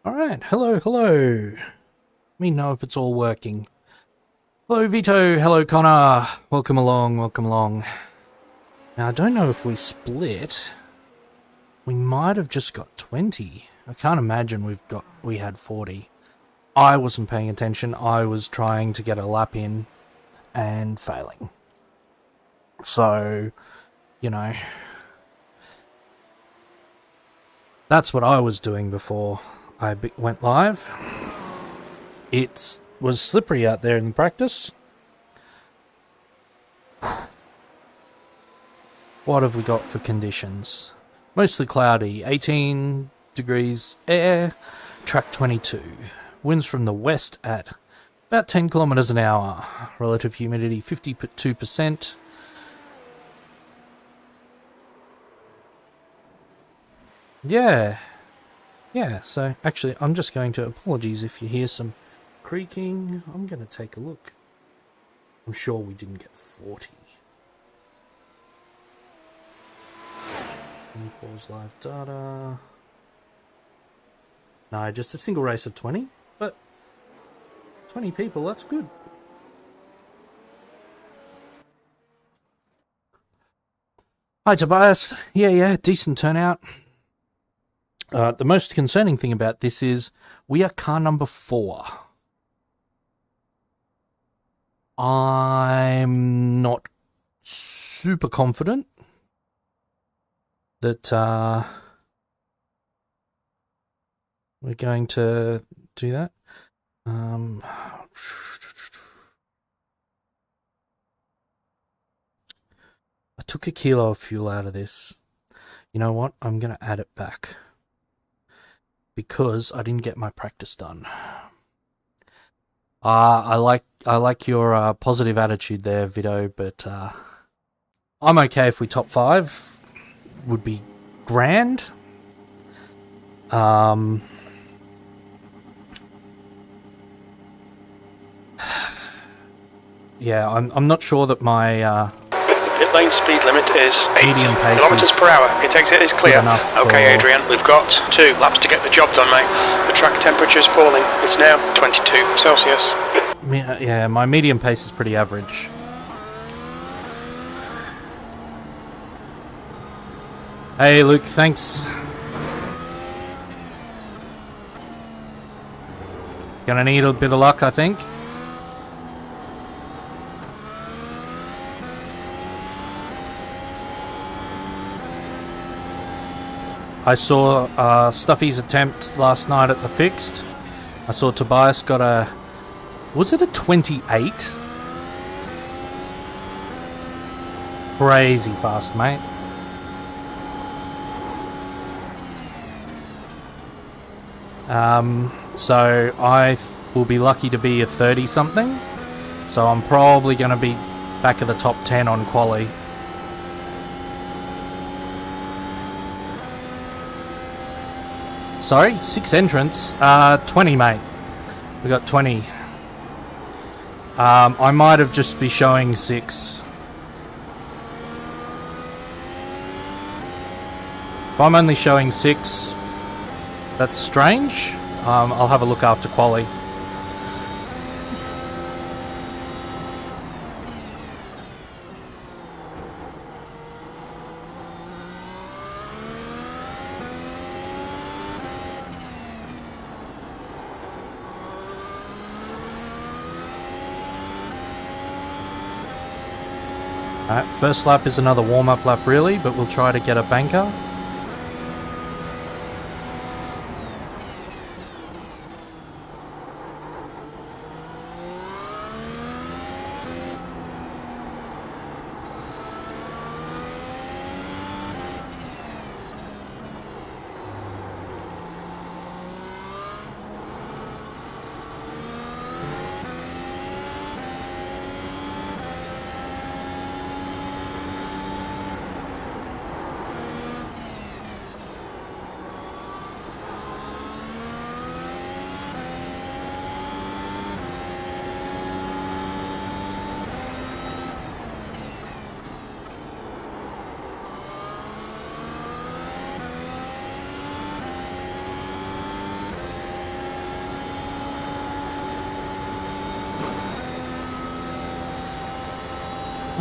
Alright, hello. Let me know if it's all working. Hello Vito, hello Connor. Welcome along. Now I don't know if we split. We might have just got 20. I can't imagine we had 40. I wasn't paying attention. I was trying to get a lap in and failing. So, that's what I was doing before I went live. It was slippery out there in practice. What have we got for conditions? Mostly cloudy, 18 degrees air, track 22. Winds from the west at about 10 kilometers an hour. Relative humidity 52%. Yeah, so actually I'm just going to, apologies if you hear some creaking. I'm going to take a look. I'm sure we didn't get 40. Pause live data. No, just a single race of 20, but 20 people, that's good. Hi Tobias. Yeah, decent turnout. The most concerning thing about this is we are car number 4. I'm not super confident that we're going to do that. I took a kilo of fuel out of this. You know what? I'm going to add it back because I didn't get my practice done. I like your positive attitude there, Vito, but I'm okay if we top 5. Would be grand. Yeah, I'm not sure that my pit lane speed limit is 80 medium pace kilometers per hour. Pit exit is clear. Okay, Adrian, we've got 2 laps to get the job done, mate. The track temperature is falling. It's now 22 Celsius. Yeah, my medium pace is pretty average. Hey, Luke, thanks. Gonna need a bit of luck, I think. I saw Stuffy's attempt last night at the fixed. I saw Tobias got a... Was it a 28? Crazy fast, mate. So I will be lucky to be a 30-something. So I'm probably going to be back of the top 10 on quali. Sorry, 6 entrants. 20, mate. We got 20. I might have just be showing 6. If I'm only showing 6, that's strange. I'll have a look after quali. Alright, first lap is another warm-up lap really, but we'll try to get a banker.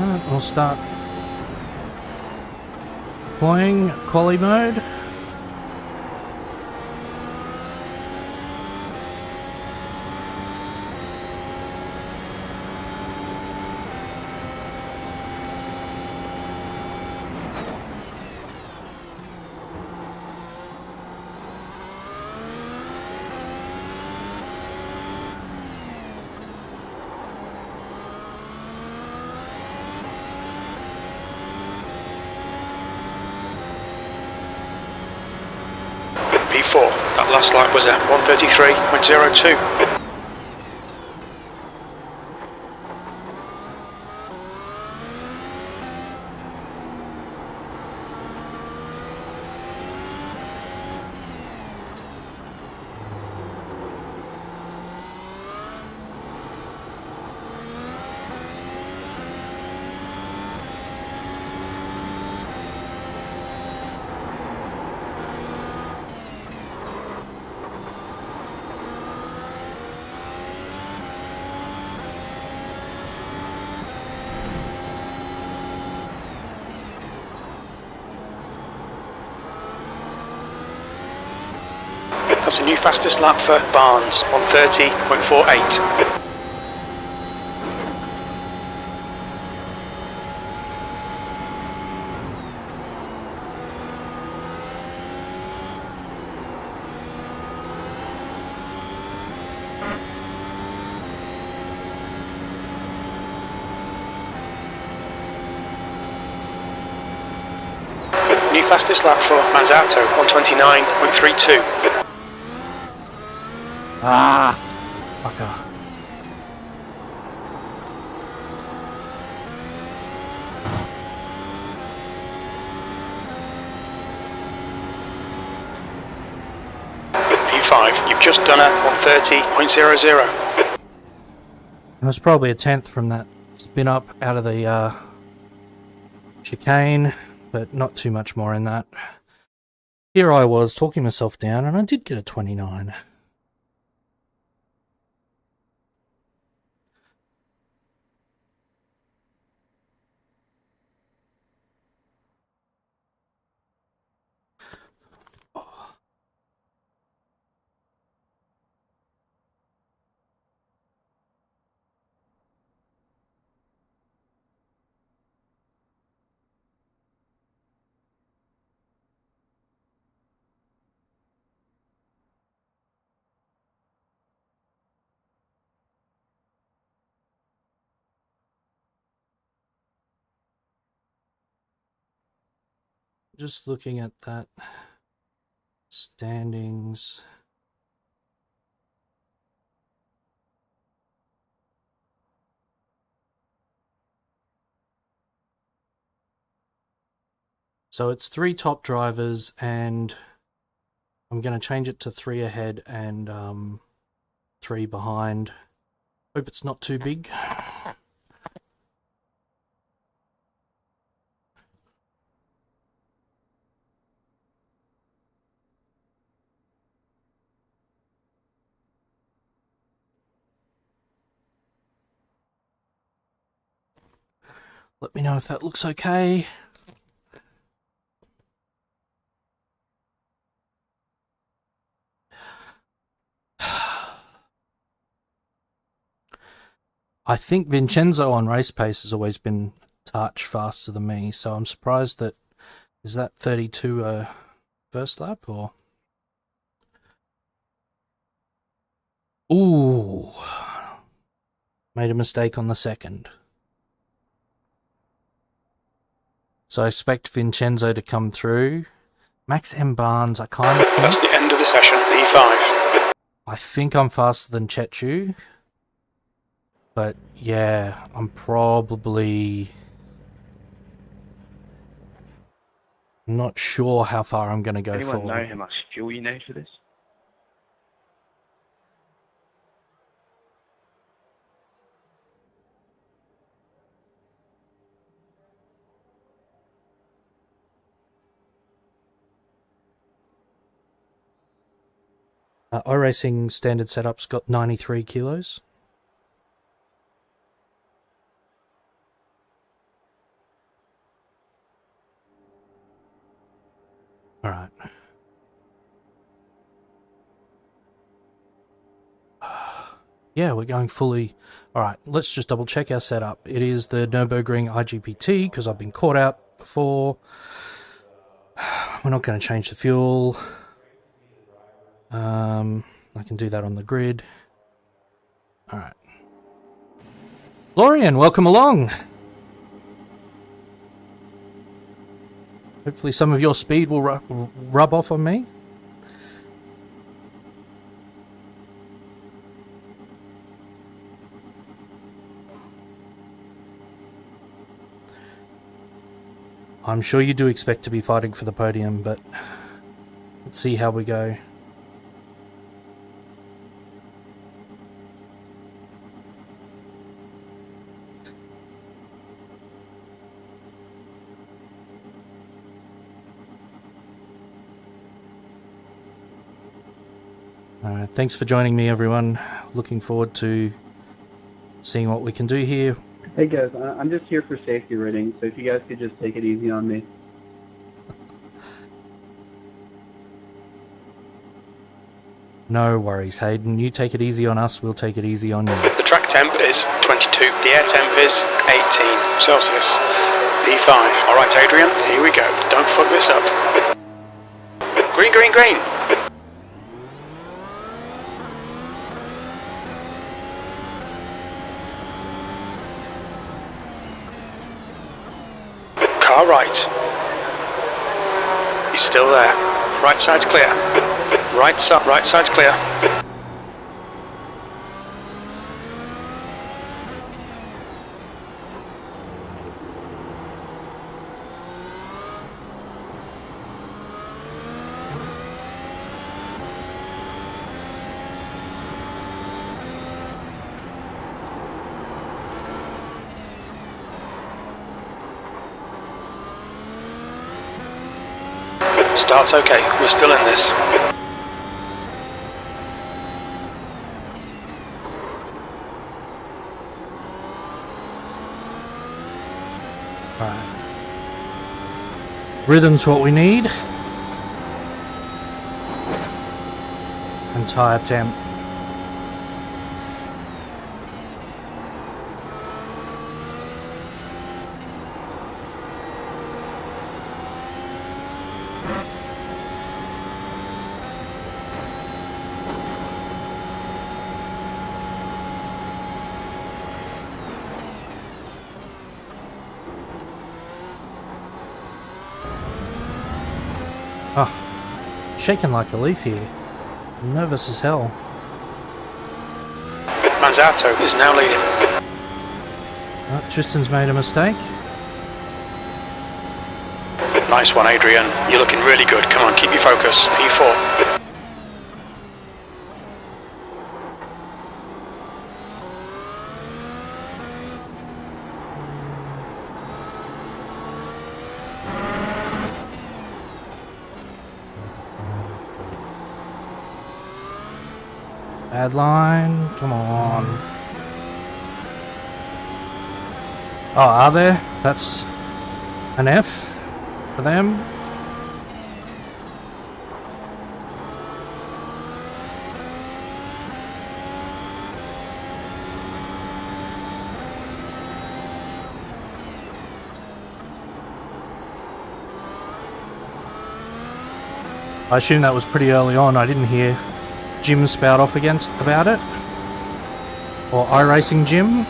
Alright, we'll start deploying quali mode. P4, that last lap was a 1:33.02. That's a new fastest lap for Barnes, 1:30.48. New fastest lap for Manzato, 1:29.32. Ah! Fucker. P5, you've just done a 1:30.00. It was probably a tenth from that spin up out of the chicane, but not too much more in that. Here I was talking myself down, and I did get a 29. Just looking at that standings. So it's 3 top drivers, and I'm going to change it to 3 ahead and 3 behind. Hope it's not too big. Let me know if that looks okay. I think Vincenzo on race pace has always been a touch faster than me, so I'm surprised that... Is that 32 first lap, or... Ooh. Made a mistake on the second. So I expect Vincenzo to come through. Max M. Barnes, I kind of think... That's the end of the session, P5. I think I'm faster than Chechu. But, yeah, I'm probably... not sure how far I'm going to go Anyone forward. know how much fuel you need for this? iRacing standard setup's got 93 kilos. Alright. Yeah, we're going fully... Alright, let's just double check our setup. It is the Nürburgring IGPT, because I've been caught out before. We're not going to change the fuel. I can do that on the grid. Alright. Florian, welcome along! Hopefully some of your speed will rub off on me. I'm sure you do expect to be fighting for the podium, but let's see how we go. Alright, thanks for joining me, everyone. Looking forward to seeing what we can do here. Hey guys, I'm just here for safety rating, so if you guys could just take it easy on me. No worries, Hayden. You take it easy on us, we'll take it easy on you. The track temp is 22. The air temp is 18 Celsius. P5. Alright, Adrian, here we go. Don't fuck this up. Green, green, green. Car right. He's still there. Right side's clear. Right side's clear. Start's okay, we're still in this. Alright. Rhythm's what we need. And tyre temp. Oh, shaking like a leaf here. I'm nervous as hell. Manzato is now leading. Oh, Tristan's made a mistake. Nice one, Adrian. You're looking really good. Come on, keep your focus. P4. Bad line. Come on. Oh, are there? That's an F for them. I assume that was pretty early on. I didn't hear Jim spout off about it, or iRacing Jim.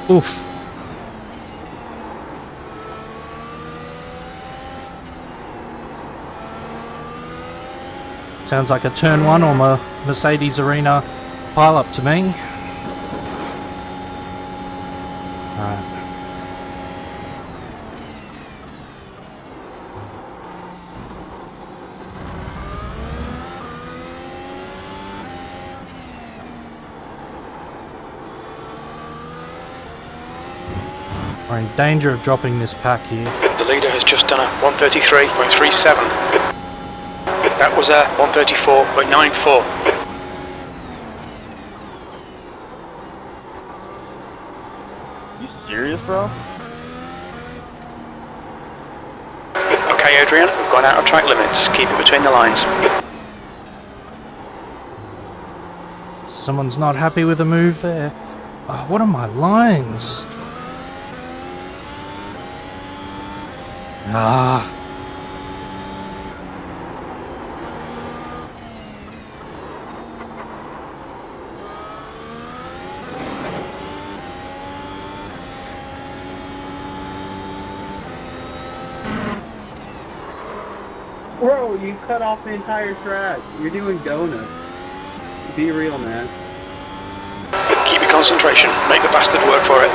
Oof. Sounds like a turn 1 or Mercedes Arena pile-up to me. Alright. We're in danger of dropping this pack here. The leader has just done a 133.37. That was a 134.94. You serious, bro? Okay, Adrian, we've gone out of track limits. Keep it between the lines. Someone's not happy with the move there. Oh, what are my lines? Ah. Bro, you cut off the entire track. You're doing donuts. Be real, man. Keep your concentration. Make the bastard work for it.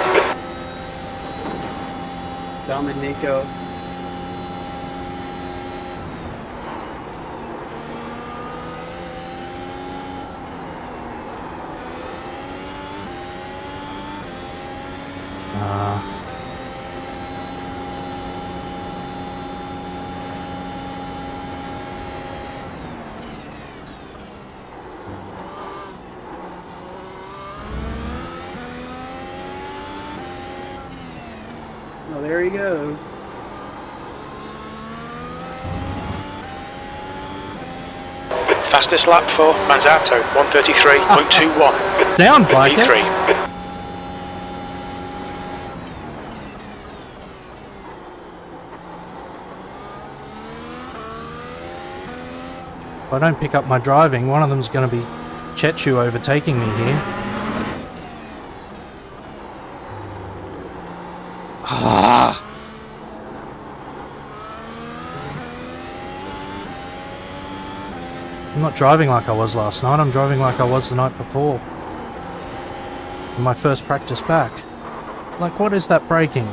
Domenico. Oh, there he goes. Fastest lap for Manzato, 133.21. Sounds like it. P3. If I don't pick up my driving, one of them's going to be Chechu overtaking me here. Ah. I'm not driving like I was last night, I'm driving like I was the night before. In my first practice back. Like, what is that braking?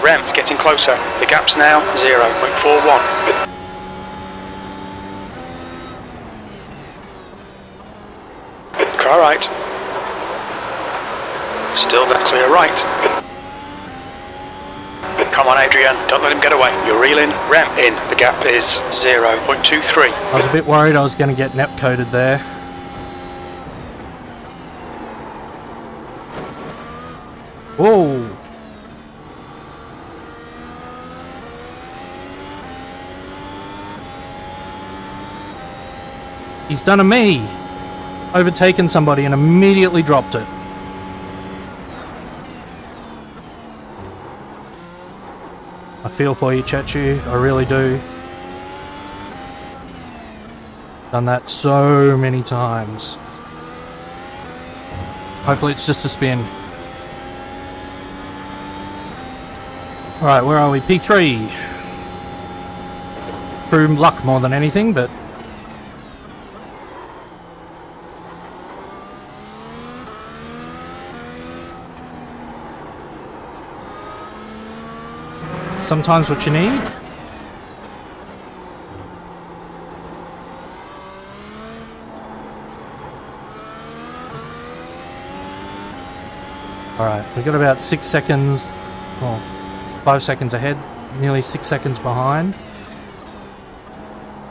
Rem's getting closer. The gap's now 0.41. Car right. Still the clear right. Come on, Adrian, don't let him get away. You're reeling. Rem in. The gap is 0.23. I was a bit worried I was going to get net coded there. Whoa! He's done a me! Overtaken somebody and immediately dropped it. I feel for you, Chechu, I really do. Done that so many times. Hopefully it's just a spin. Alright, where are we? P3. Through luck more than anything, but... sometimes what you need. Alright, we've got about 6 seconds, well, 5 seconds ahead, nearly 6 seconds behind.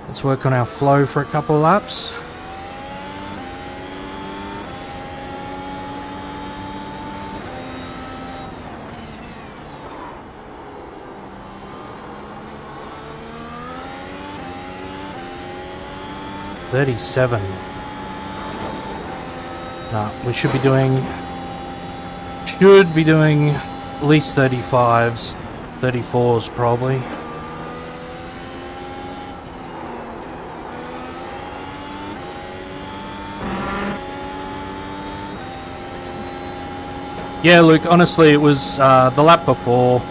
Let's work on our flow for a couple of laps. $37. No, we should be doing at least 35s, 34s probably. Yeah, Luke, honestly, it was the lap before.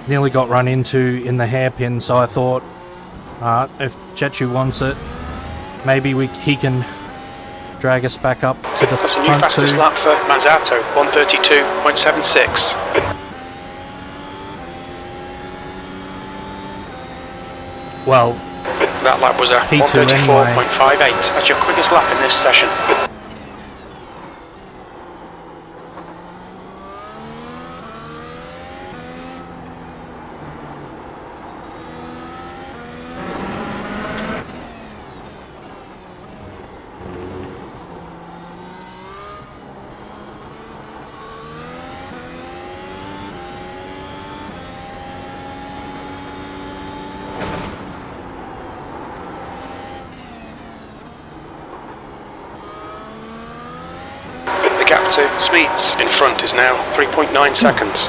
Nearly got run into in the hairpin, so I thought, if Chechu wants it, maybe he can drag us back up to the That's front a new fastest lap for Manzato, 132.76. Well, that lap was a P2 134.58. That's your quickest lap in this session. gap to Smeets in front is now 3.9 seconds.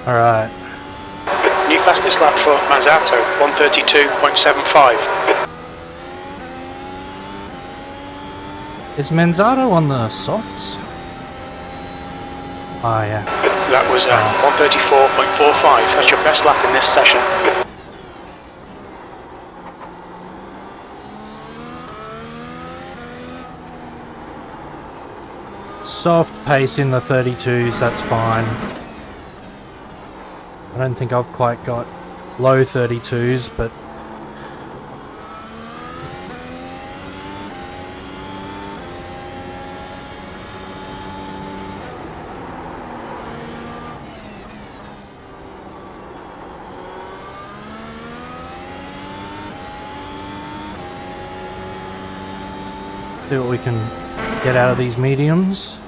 Alright. New fastest lap for Manzato, 132.75. Is Manzato on the softs? Oh yeah. That was 134.45. That's your best lap in this session. Soft pace in the 32s, that's fine. I don't think I've quite got low 32s, but see what we can get out of these mediums.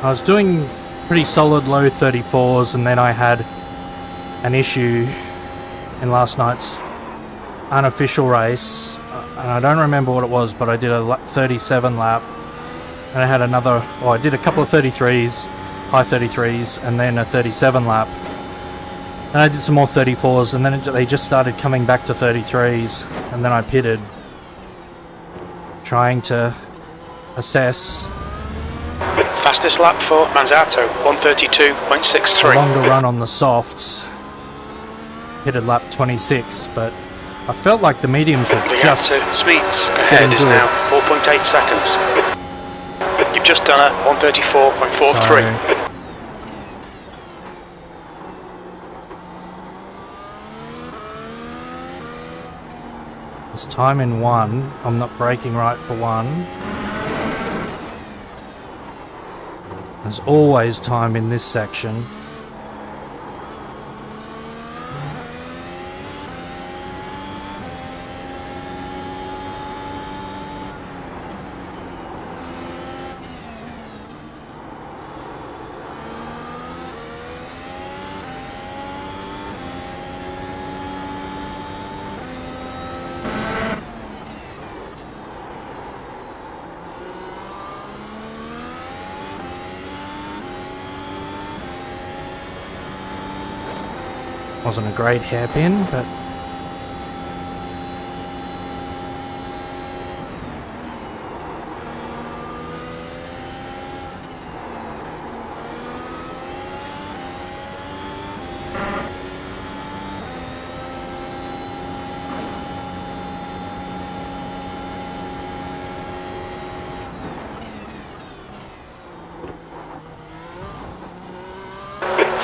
I was doing pretty solid low 34s, and then I had an issue in last night's unofficial race, and I don't remember what it was, but I did a 37 lap, and I had another, I did a couple of 33s, high 33s, and then a 37 lap, and I did some more 34s, and then they just started coming back to 33s, and then I pitted, trying to assess Fastest lap for Manzato, 132.63. a longer run on the softs. Pitted lap 26, but I felt like the mediums were The gap just to Smeets ahead is good. now 4.8 seconds. You've just done a 134.43. So, there's time in one. I'm not braking right for one. There's always time in this section. Wasn't a great hairpin, but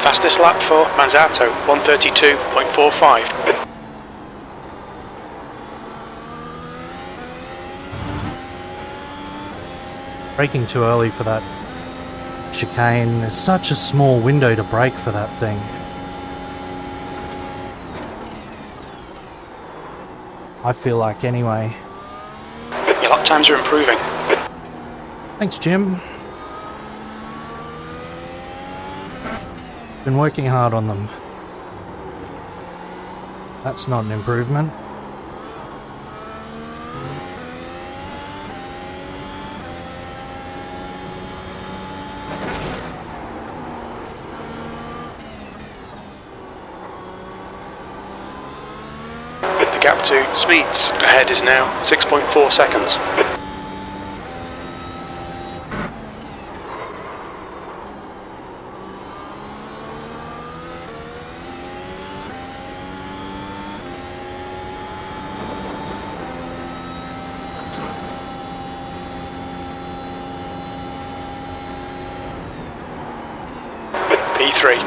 Fastest lap for Manzato, 132.45. braking too early for that chicane. There's such a small window to brake for that thing. I feel like anyway. Your lap times are improving. Thanks, Jim. Been working hard on them. That's not an improvement. The gap to Smeets ahead is now 6.4 seconds. P3.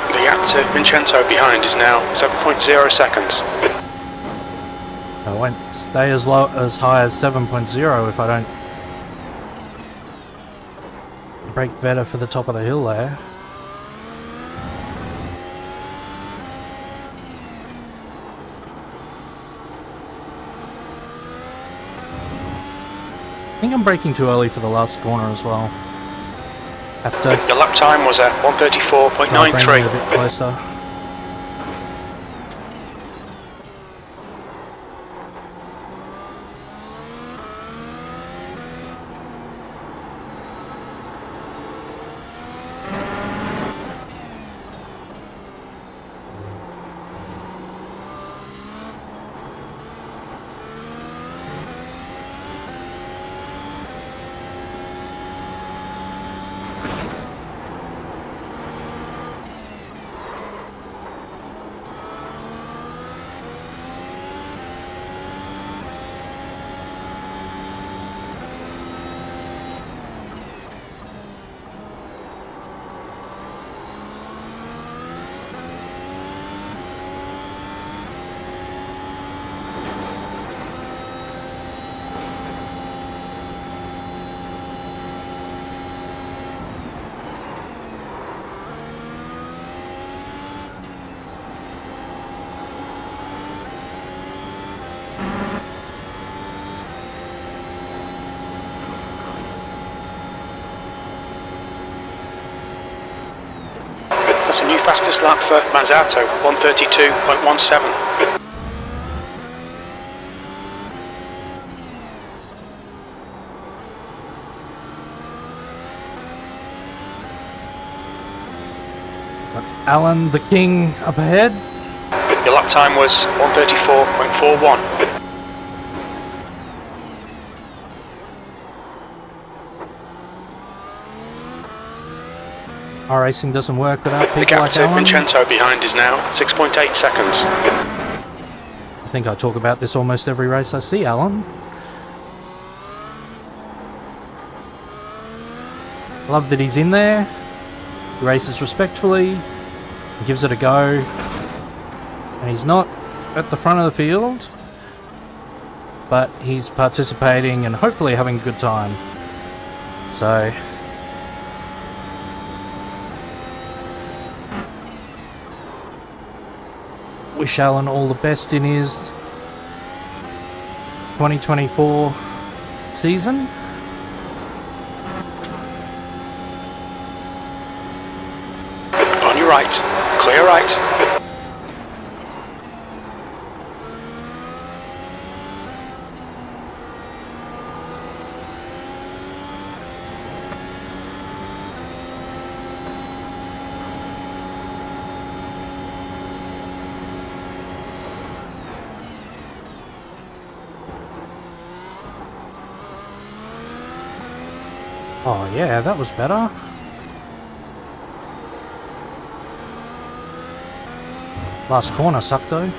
The gap to Vincenzo behind is now 7.0 seconds. I won't stay as high as 7.0 if I don't break better for the top of the hill there. I think I'm braking too early for the last corner as well. Have to Your lap time was at try bringing it a 134.93. bit closer. That's a new fastest lap for Manzato, 132.17. Alan the King up ahead. Your lap time was 134.41. iRacing doesn't work without The people gap like to Alan. Vincenzo behind is now 6.8 seconds. I think I talk about this almost every race I see, Alan. Love that he's in there. He races respectfully. He gives it a go. And he's not at the front of the field, but he's participating and hopefully having a good time. So wish Alan all the best in his 2024 season. On your right, clear right. Oh yeah, that was better. Last corner sucked though.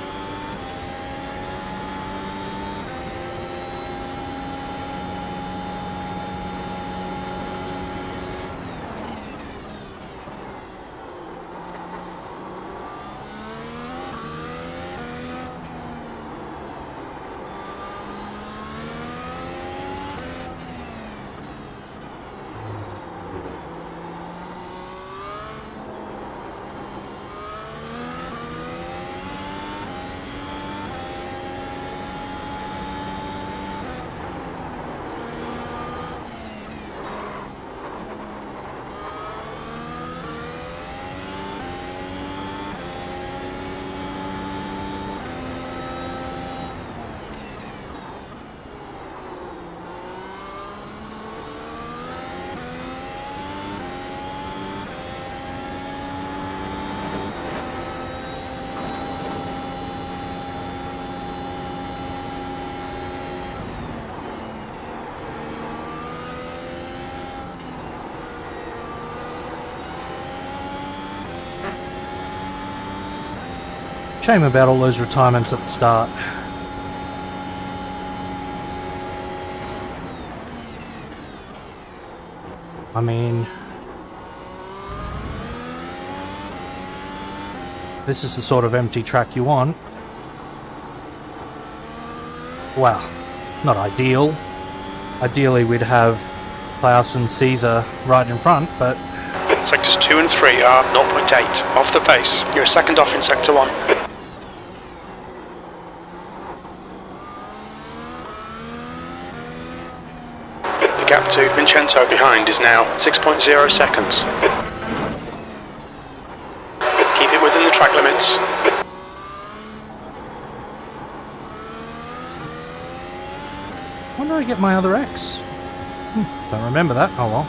Shame about all those retirements at the start. I mean, this is the sort of empty track you want. Well, not ideal. Ideally we'd have Klaus and Caesar right in front, but... Sectors 2 and 3 are 0.8 off the pace. You're a second off in Sector 1. The gap to Vincenzo behind is now 6.0 seconds. Keep it within the track limits. When do I get my other X? Don't remember that. Oh well.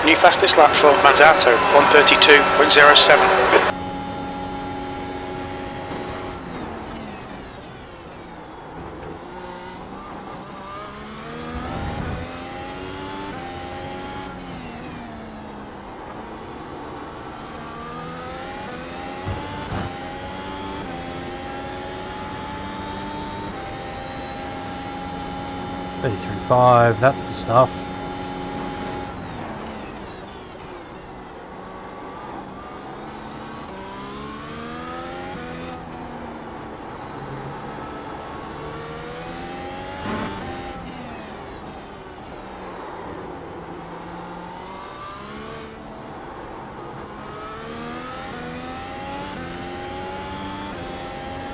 New fastest lap for Manzato, 1:32.07. .33.5, that's the stuff.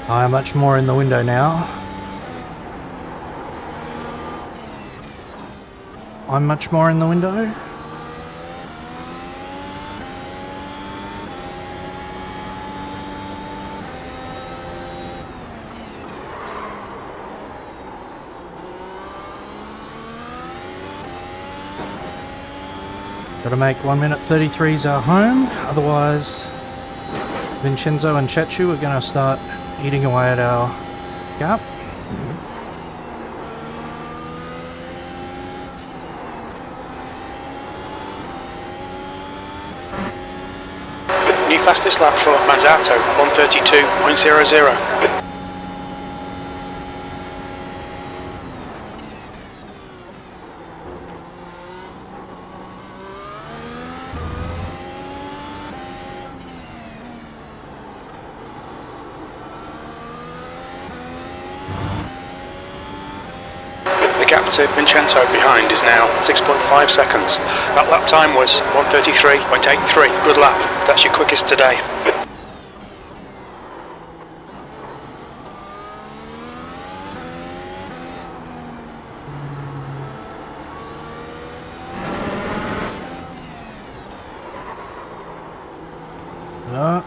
How much more in the window now? I'm much more in the window. Gotta make 1:33s our home, otherwise Vincenzo and Chechu are gonna start eating away at our gap. New fastest lap for Manzato, 1:32.00. The gap to Vincenzo behind is now 6.5 seconds. That lap time was 1:33.83. Good lap. That's your quickest today. No.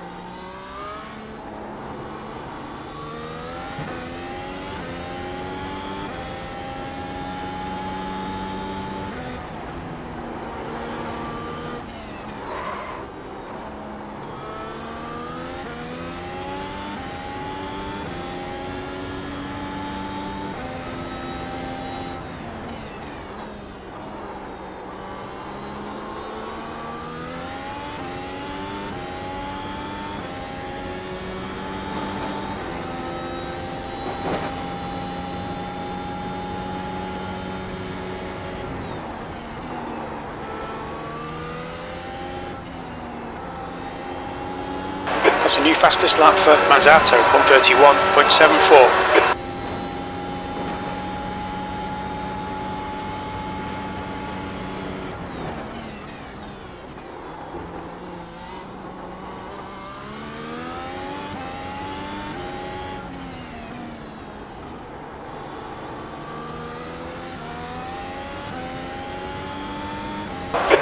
That's a new fastest lap for Manzato, 1:31.74.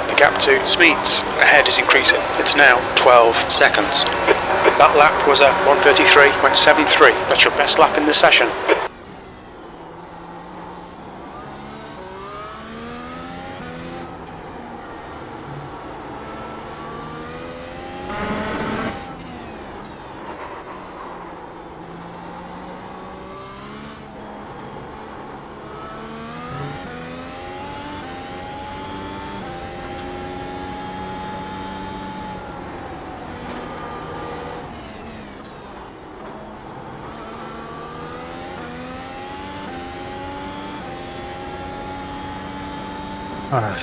The gap to speeds ahead is increasing. It's now 12 seconds. That lap was at 1:33.73. That's your best lap in the session. Alright.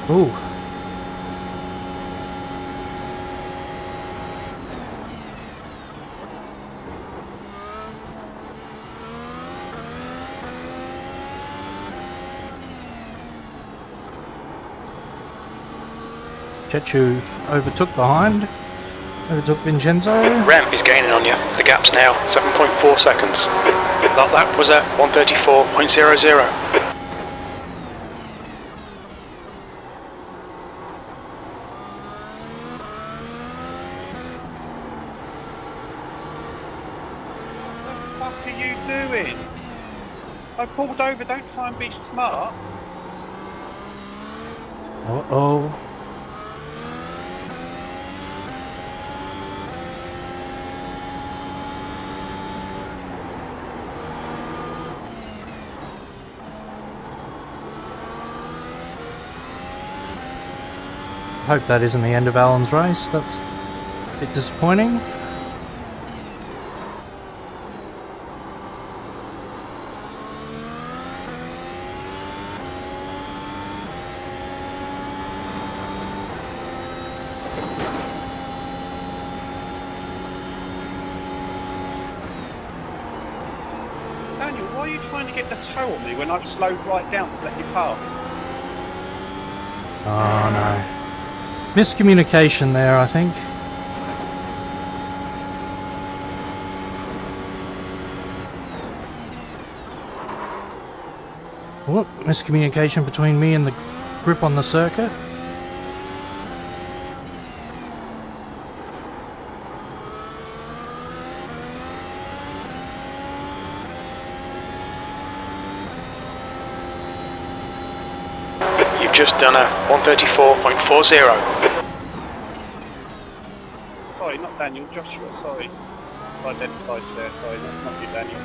Ooh. Chechu overtook behind. Overtook Vincenzo. Rem is gaining on you. The gap's now 7.4 seconds. That lap was at 1:34.00. What are you doing? I pulled over, don't try and be smart. Uh-oh. Hope that isn't the end of Alan's race. That's a bit disappointing. Daniel, why are you trying to get the toe on me when I've slowed right down to let you pass? Oh no. Miscommunication there, I think. What? Miscommunication between me and the grip on the circuit? You've just done a 1:34.40. Sorry, not Daniel, Joshua, sorry. Identified there, sorry, not you, Daniel.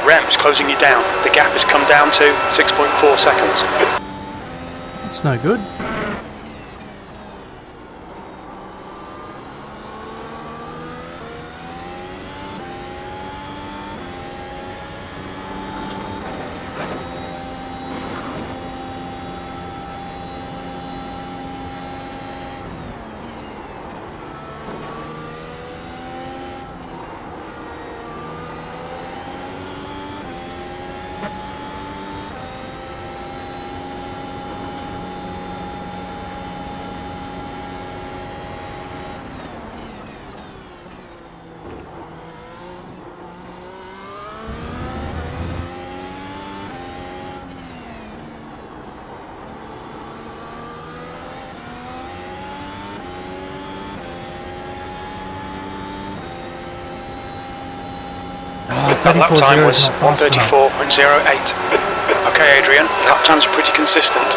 Rem's closing you down. The gap has come down to 6.4 seconds. That's no good. That lap time was 1:34.08. Okay, Adrian, lap times are pretty consistent.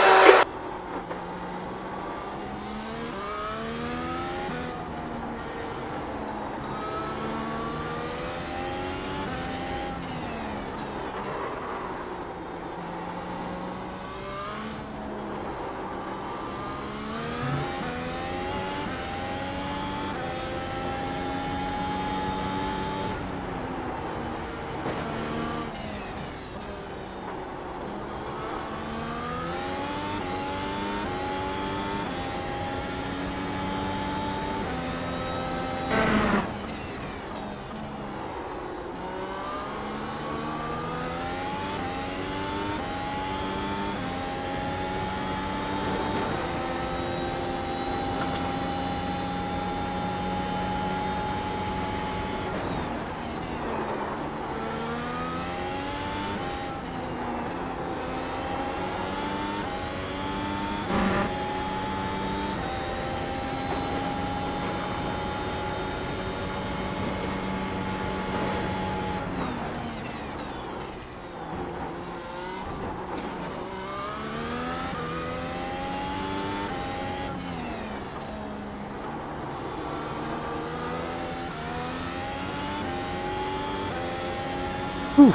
Whew.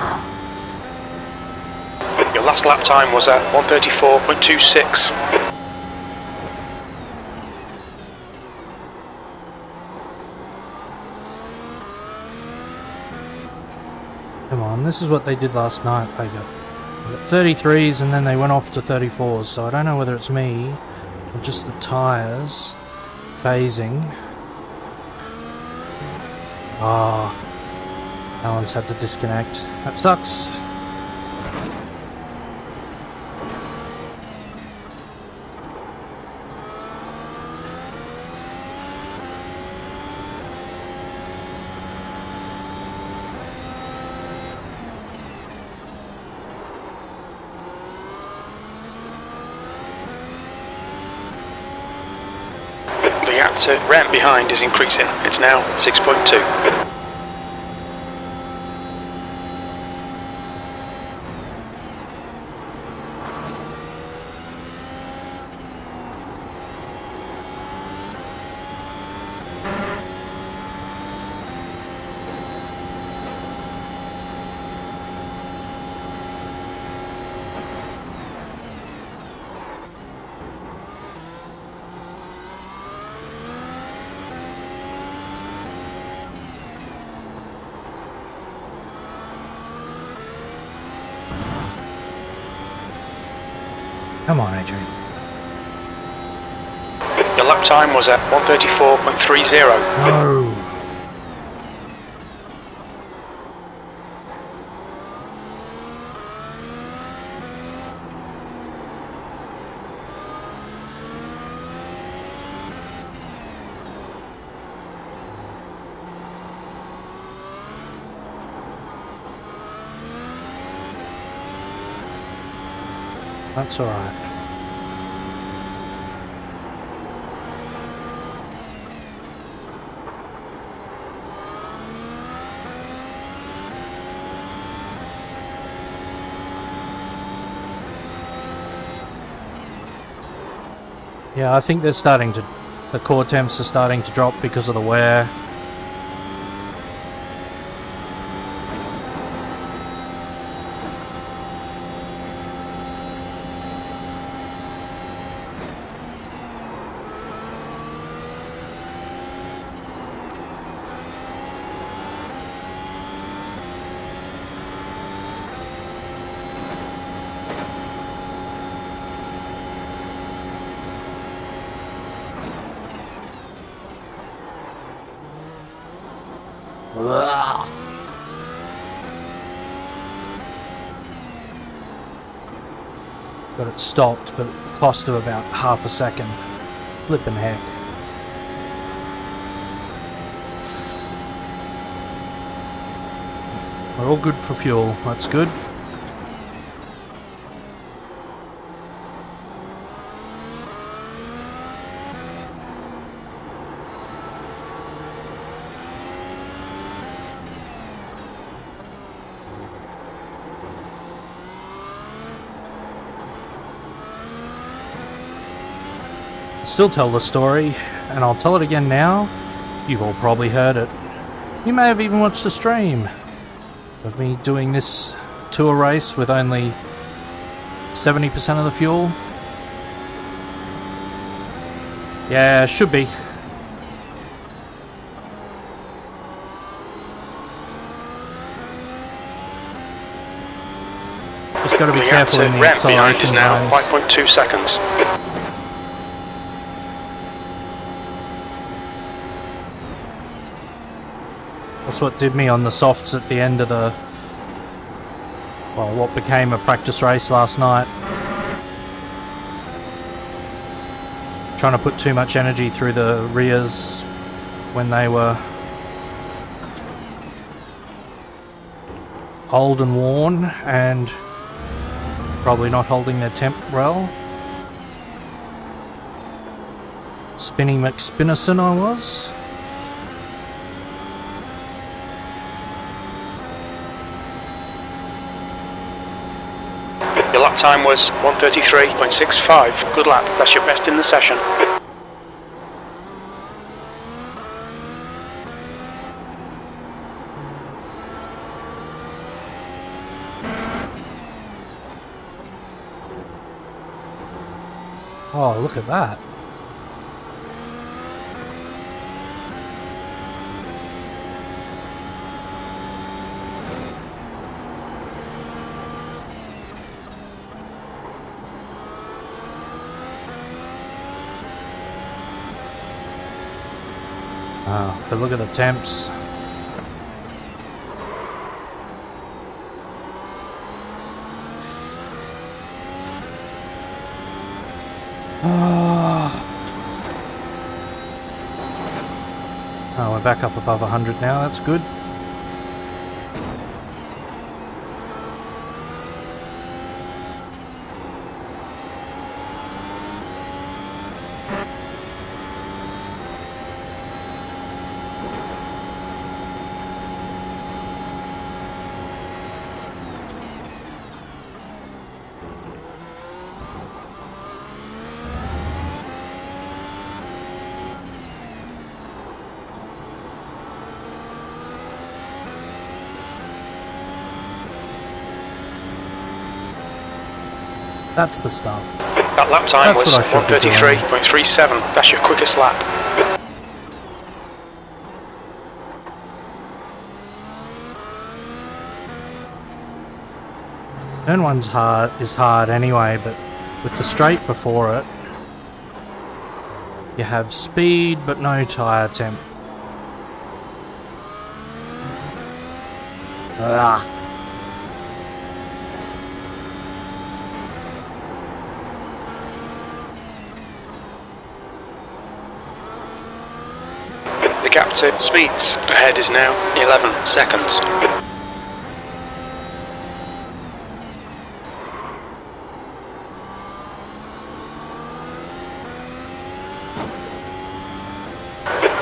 Your last lap time was at 1:34.26. Come on, this is what they did last night. They got 33s and then they went off to 34s, so I don't know whether it's me or just the tyres phasing. Ah, Alan's had to disconnect. That sucks. The gap to ramp behind is increasing. It's now 6.2. Come on, Adrian. Your lap time was at 1:34.30. No. That's alright. Yeah, I think they're starting to... The core temps are starting to drop because of the wear. Got it stopped, but at the cost of about half a second. Flippin' heck. We're all good for fuel, that's good. Still tell the story, and I'll tell it again now. You've all probably heard it. You may have even watched the stream of me doing this tour race with only 70% of the fuel. Yeah, should be. Just got to be careful in the acceleration is now zones. 5.2 seconds. That's what did me on the softs at the end of the... Well, what became a practice race last night. Trying to put too much energy through the rears when they were old and worn and probably not holding their temp well. Spinny McSpinnison I was. Your lap time was 1:33.65. Good lap. That's your best in the session. Oh, look at that. Oh, but look at the temps. Oh, we're back up above 100 now, that's good. That's the stuff. That lap time That's was what I should be doing. 1:33.37. That's your quickest lap. Turn 1's hard anyway, but with the straight before it, you have speed but no tyre temp. Ah. The gap to speeds ahead is now 11 seconds.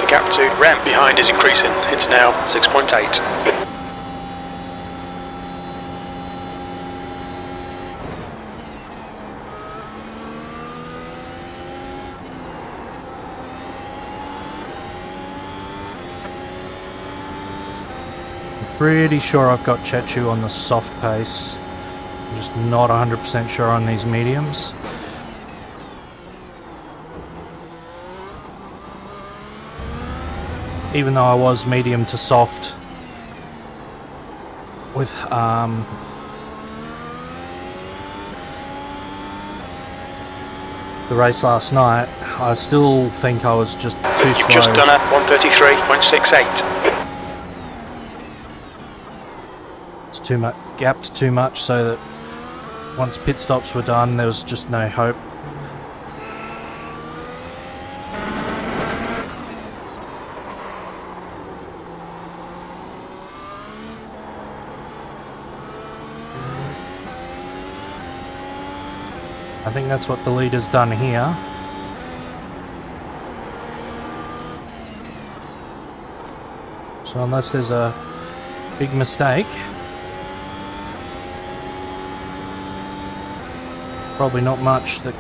The gap to ramp behind is increasing. It's now 6.8. Pretty sure I've got Chechu on the soft pace. I'm just not 100% sure on these mediums. Even though I was medium to soft with the race last night, I still think I was just too slow. You've just done a 1:33.68. It's too much, gapped too much, so that once pit stops were done, there was just no hope. I think that's what the leader's done here. So unless there's a big mistake, probably not much that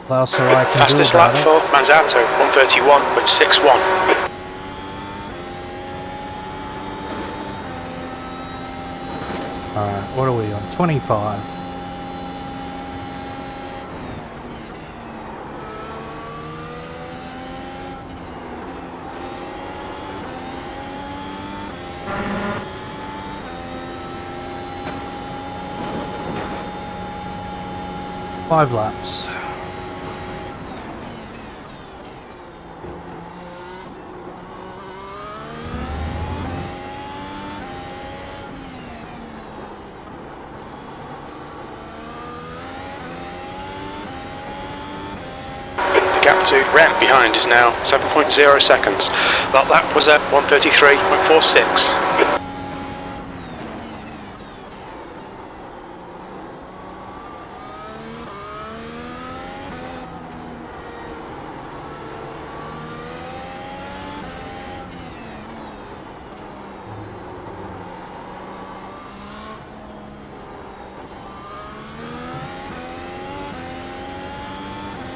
Klaus or I can Fastest do about lap it. for Manzato, 1:31.61. Alright, what are we on? 25. Five laps. The gap to ramp behind is now 7.0 seconds. That lap was at 1:33.46.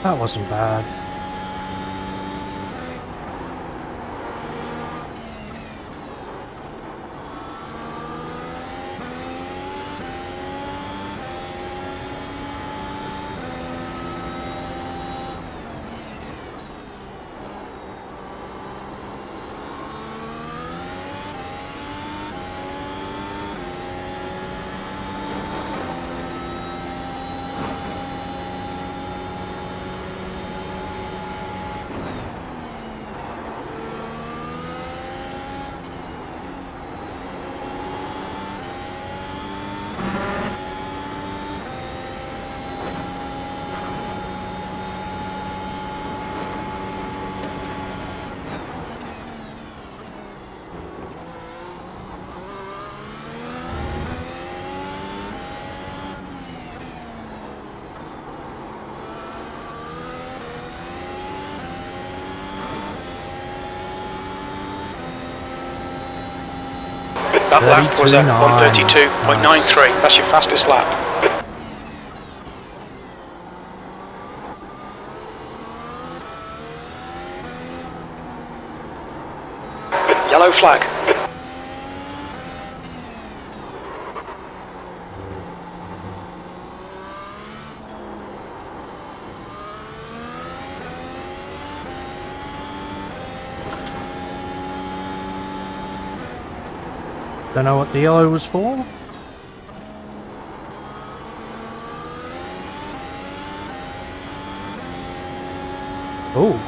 That wasn't bad. That lap was at 32.9. 132.93. That's your fastest lap. Yellow flag. Don't know what the yellow was for. Oh.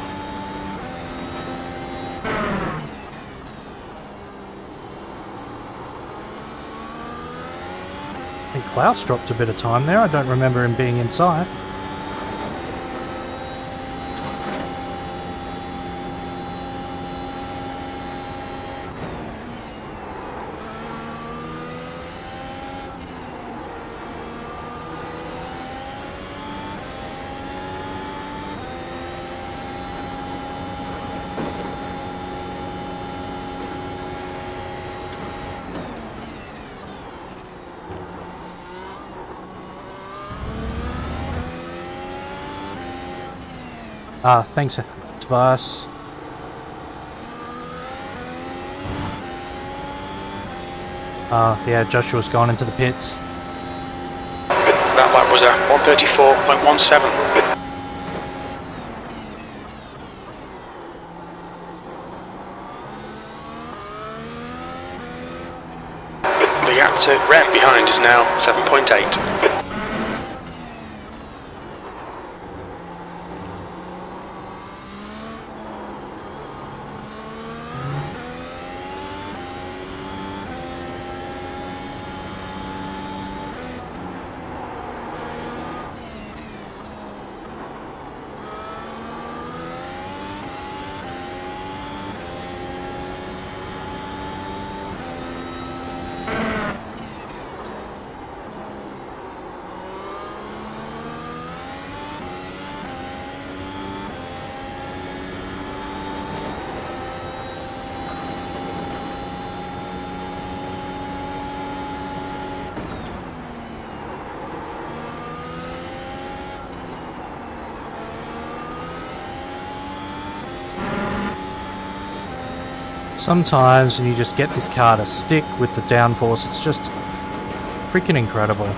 I think Klaus dropped a bit of time there. I don't remember him being inside. Ah, thanks, Tobias. Yeah, Joshua's gone into the pits. That lap was at 134.17. The gap to Rem behind is now 7.8. Sometimes when you just get this car to stick with the downforce, it's just freaking incredible. It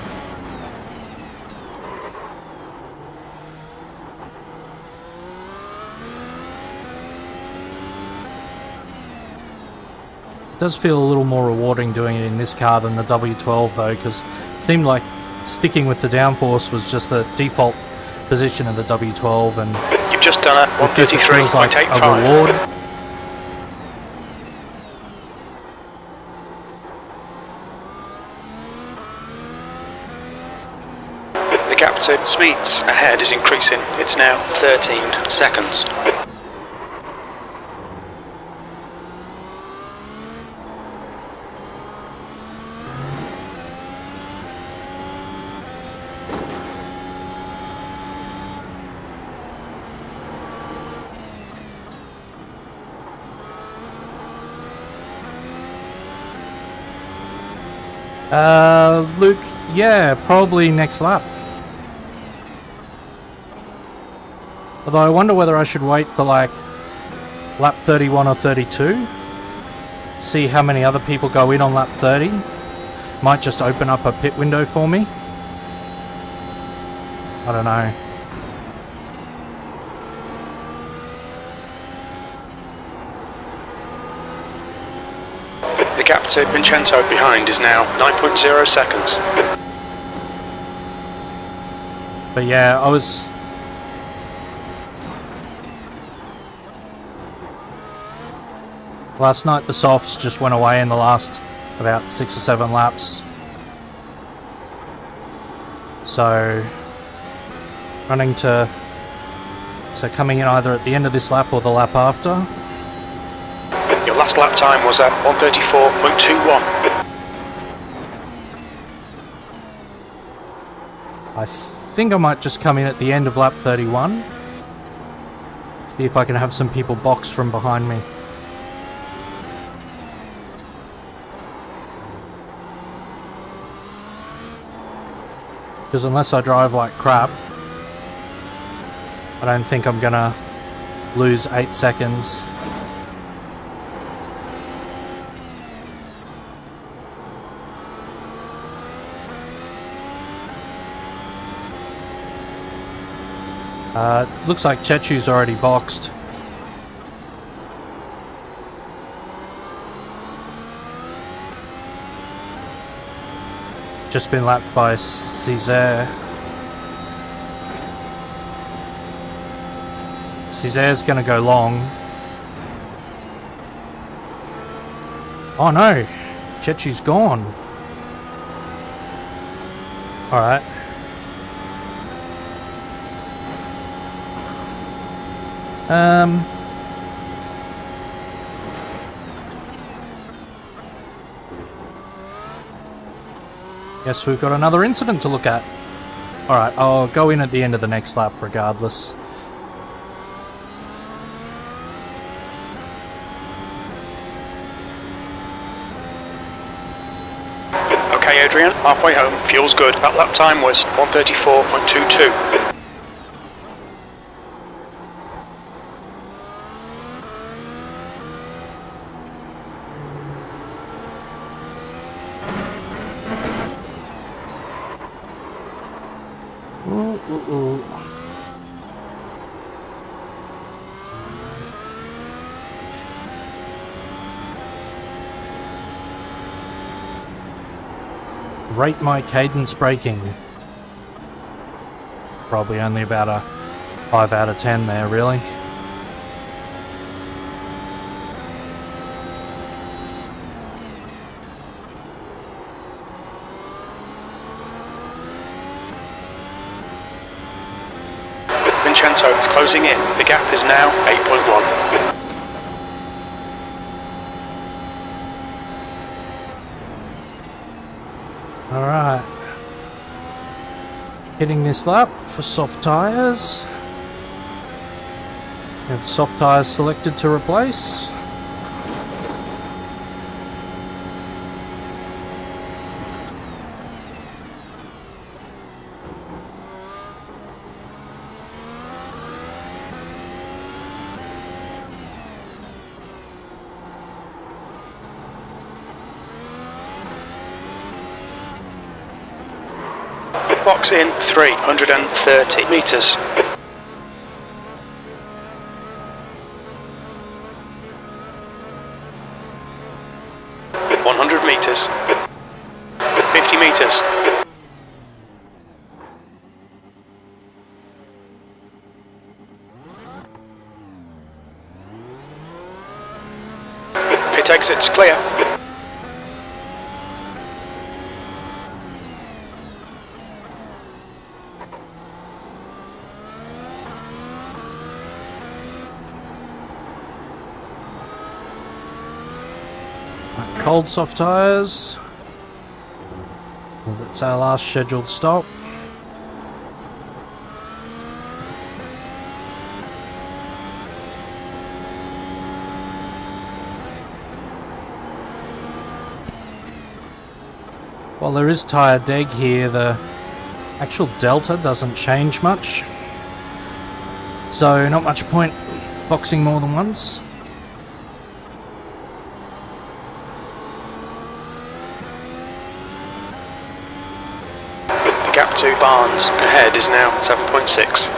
does feel a little more rewarding doing it in this car than the W12 though, because it seemed like sticking with the downforce was just the default position of the W12, and You've just done it, with this it feels like a 133.85. reward. The gap to Smeets ahead is increasing. It's now 13 seconds. Luke, yeah, probably next lap. Although I wonder whether I should wait for like lap 31 or 32. See how many other people go in on lap 30. Might just open up a pit window for me. I don't know. The gap to Vincenzo behind is now 9.0 seconds. But yeah, I was... Last night the softs just went away in the last about 6 or 7 laps. So... running to... So coming in either at the end of this lap or the lap after. Your last lap time was at 134.21. I think I might just come in at the end of lap 31. See if I can have some people box from behind me. Because unless I drive like crap, I don't think I'm gonna lose 8 seconds. Looks like Chechu's already boxed. Just been lapped by Césaire. Césaire's gonna go long. Oh no! Chechu's gone. Alright. Guess we've got another incident to look at. Alright, I'll go in at the end of the next lap regardless. Okay, Adrian, halfway home, fuel's good. That lap time was 1:34.22. Rate my cadence braking. Probably only about a 5 out of 10 there, really. Vincenzo is closing in. The gap is now 8.1. Alright. Hitting this lap for soft tyres. We have soft tyres selected to replace. Box in 330 metres. Meters. 50 metres. Pit exit's clear. Cold soft tyres. Well, that's our last scheduled stop. While there is tyre deg here, the actual delta doesn't change much. So not much point boxing more than once. Gap to Barnes ahead is now 7.6.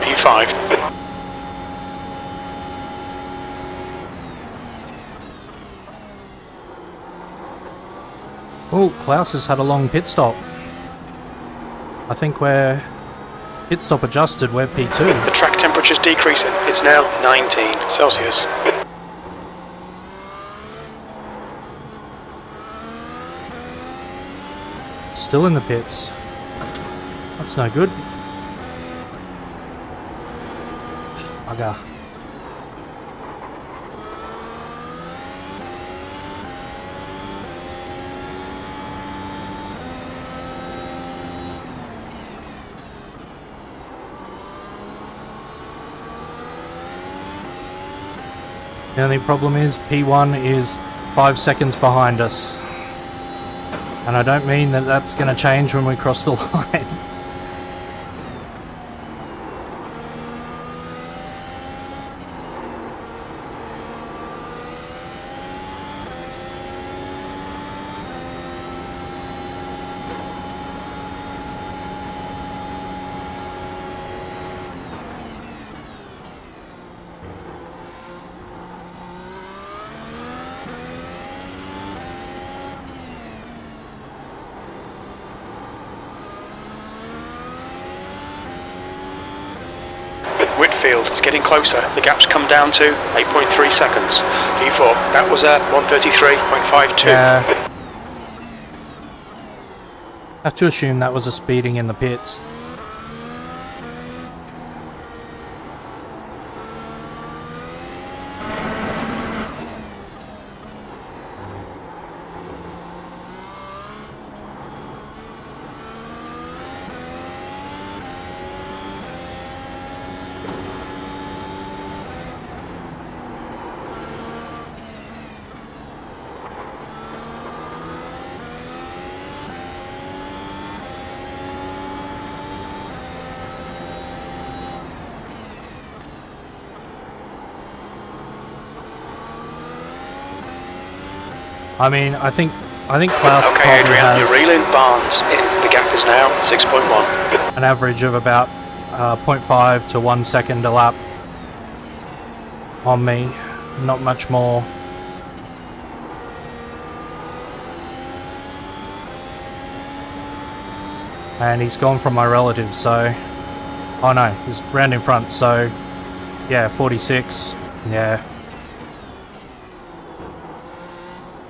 P5. Oh, Klaus has had a long pit stop. I think we're pit stop adjusted, we're P2. The track temperature's decreasing. It's now 19 Celsius. Still in the pits. That's no good. Bugger. The only problem is P1 is 5 seconds behind us. And I don't mean that that's going to change when we cross the line. Whitfield is getting closer. The gap's come down to 8.3 seconds. P4, that was a 133.52. Yeah. I have to assume that was a speeding in the pits. I mean, I think Klaus Okay, probably Adrian, has you're reeling Barnes in. The gap is now 6.1. an average of about 0.5 to 1 second a lap on me, not much more. And he's gone from my relative, so... Oh no, he's round in front, so... Yeah, 46. Yeah.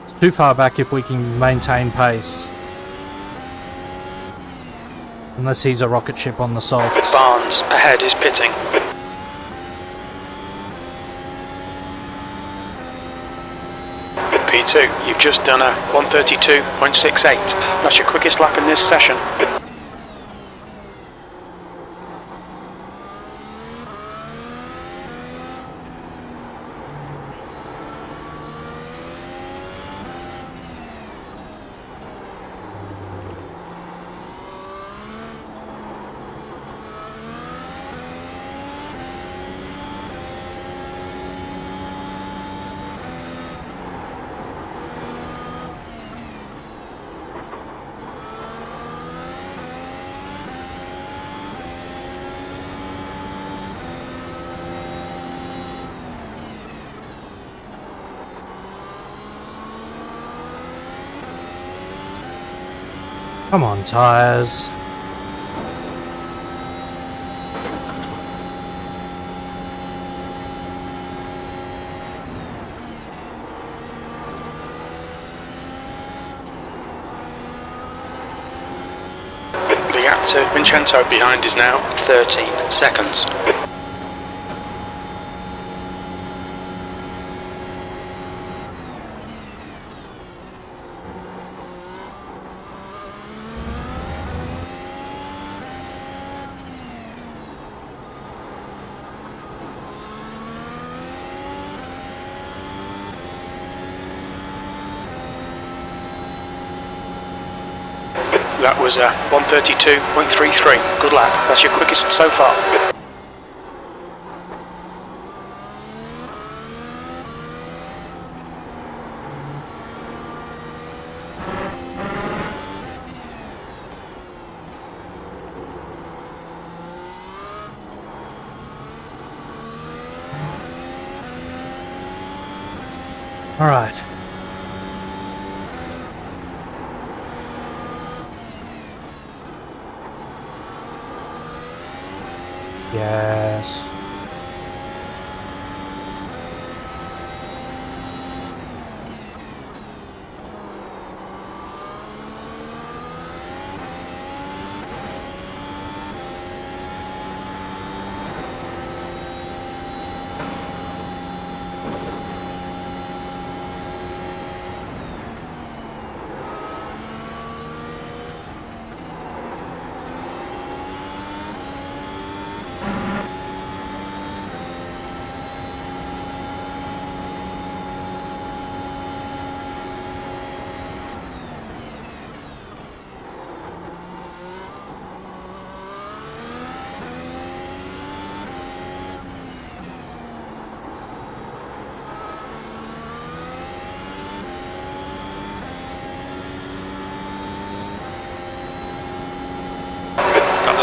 It's too far back if we can maintain pace. Unless he's a rocket ship on the softs. Barnes ahead is pitting. P2, you've just done a 132.68. That's your quickest lap in this session. Come on, tyres. The gap to Vincenzo behind is now 13 seconds. That was a 132.33. Good lap. That's your quickest so far. All right. Yes.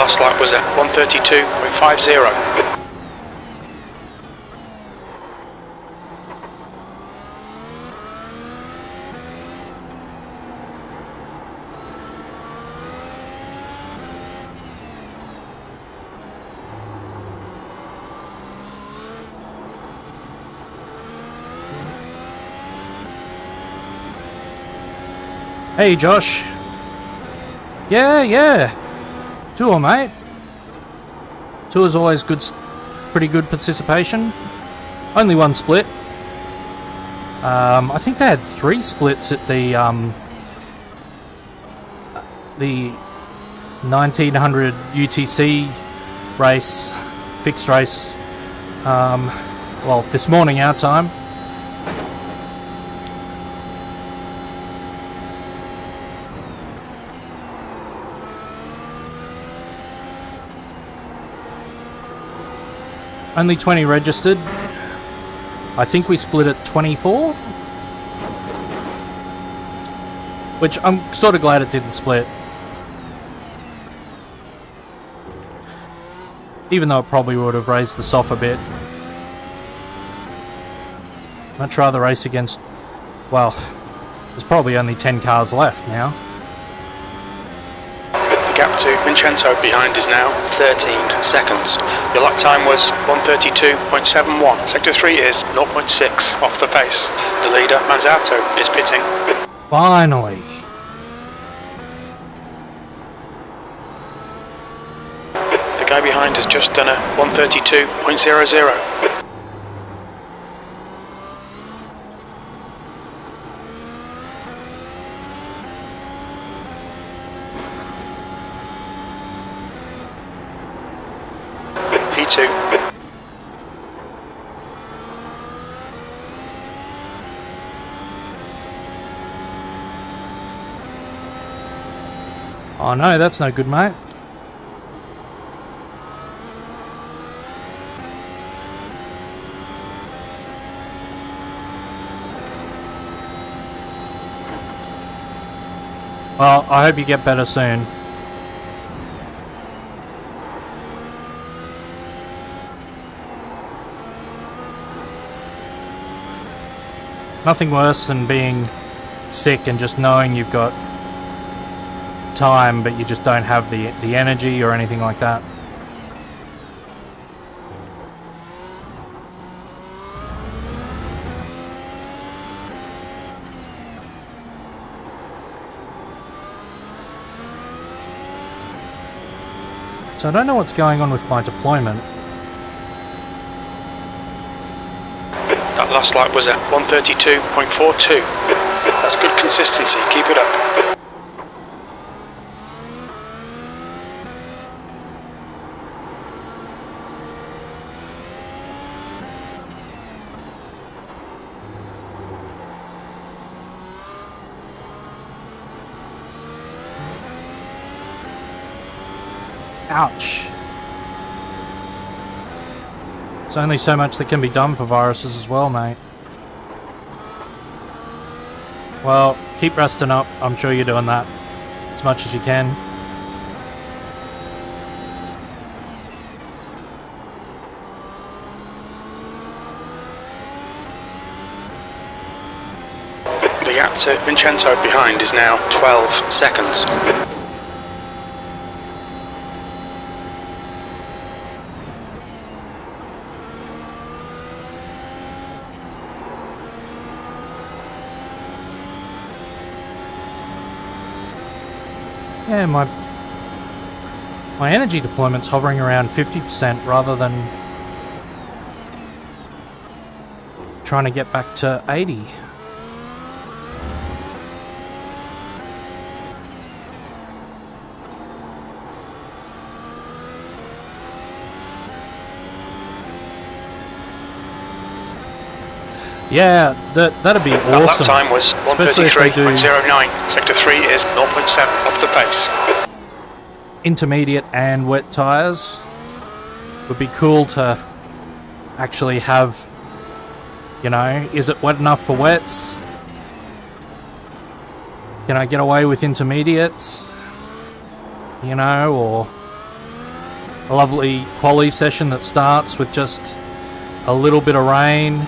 last lap was at 1:32.50. Hey, Josh. Yeah. Tour, mate. Tour's always good, pretty good participation. Only one split. I think they had 3 splits at the 1900 UTC race, fixed race. Well, this morning our time. Only 20 registered. I think we split at 24. Which I'm sort of glad it didn't split. Even though it probably would have raised the SOF a bit. Much rather race against... Well, there's probably only 10 cars left now. Gap to Vincenzo behind is now 13 seconds. Your lap time was 1:32.71. Sector 3 is 0.6 off the pace. The leader, Manzato, is pitting. Finally. The guy behind has just done a 1:32.00. P2. Oh no, that's no good, mate. Well, I hope you get better soon. Nothing worse than being sick and just knowing you've got time but you just don't have the energy or anything like that. So I don't know what's going on with my deployment. That last lap was at 1:32.42. That's good consistency, keep it up. Ouch. There's only so much that can be done for viruses as well, mate. Well, keep resting up. I'm sure you're doing that as much as you can. The gap to Vincenzo behind is now 12 seconds. Yeah, my energy deployment's hovering around 50% rather than trying to get back to 80. Yeah, that'd be awesome. That lap time was 1:33.09. Sector 3 is 0.7 off the pace. Intermediate and wet tyres would be cool to actually have, you know, is it wet enough for wets? Can I get away with intermediates? You know, or a lovely quali session that starts with just a little bit of rain,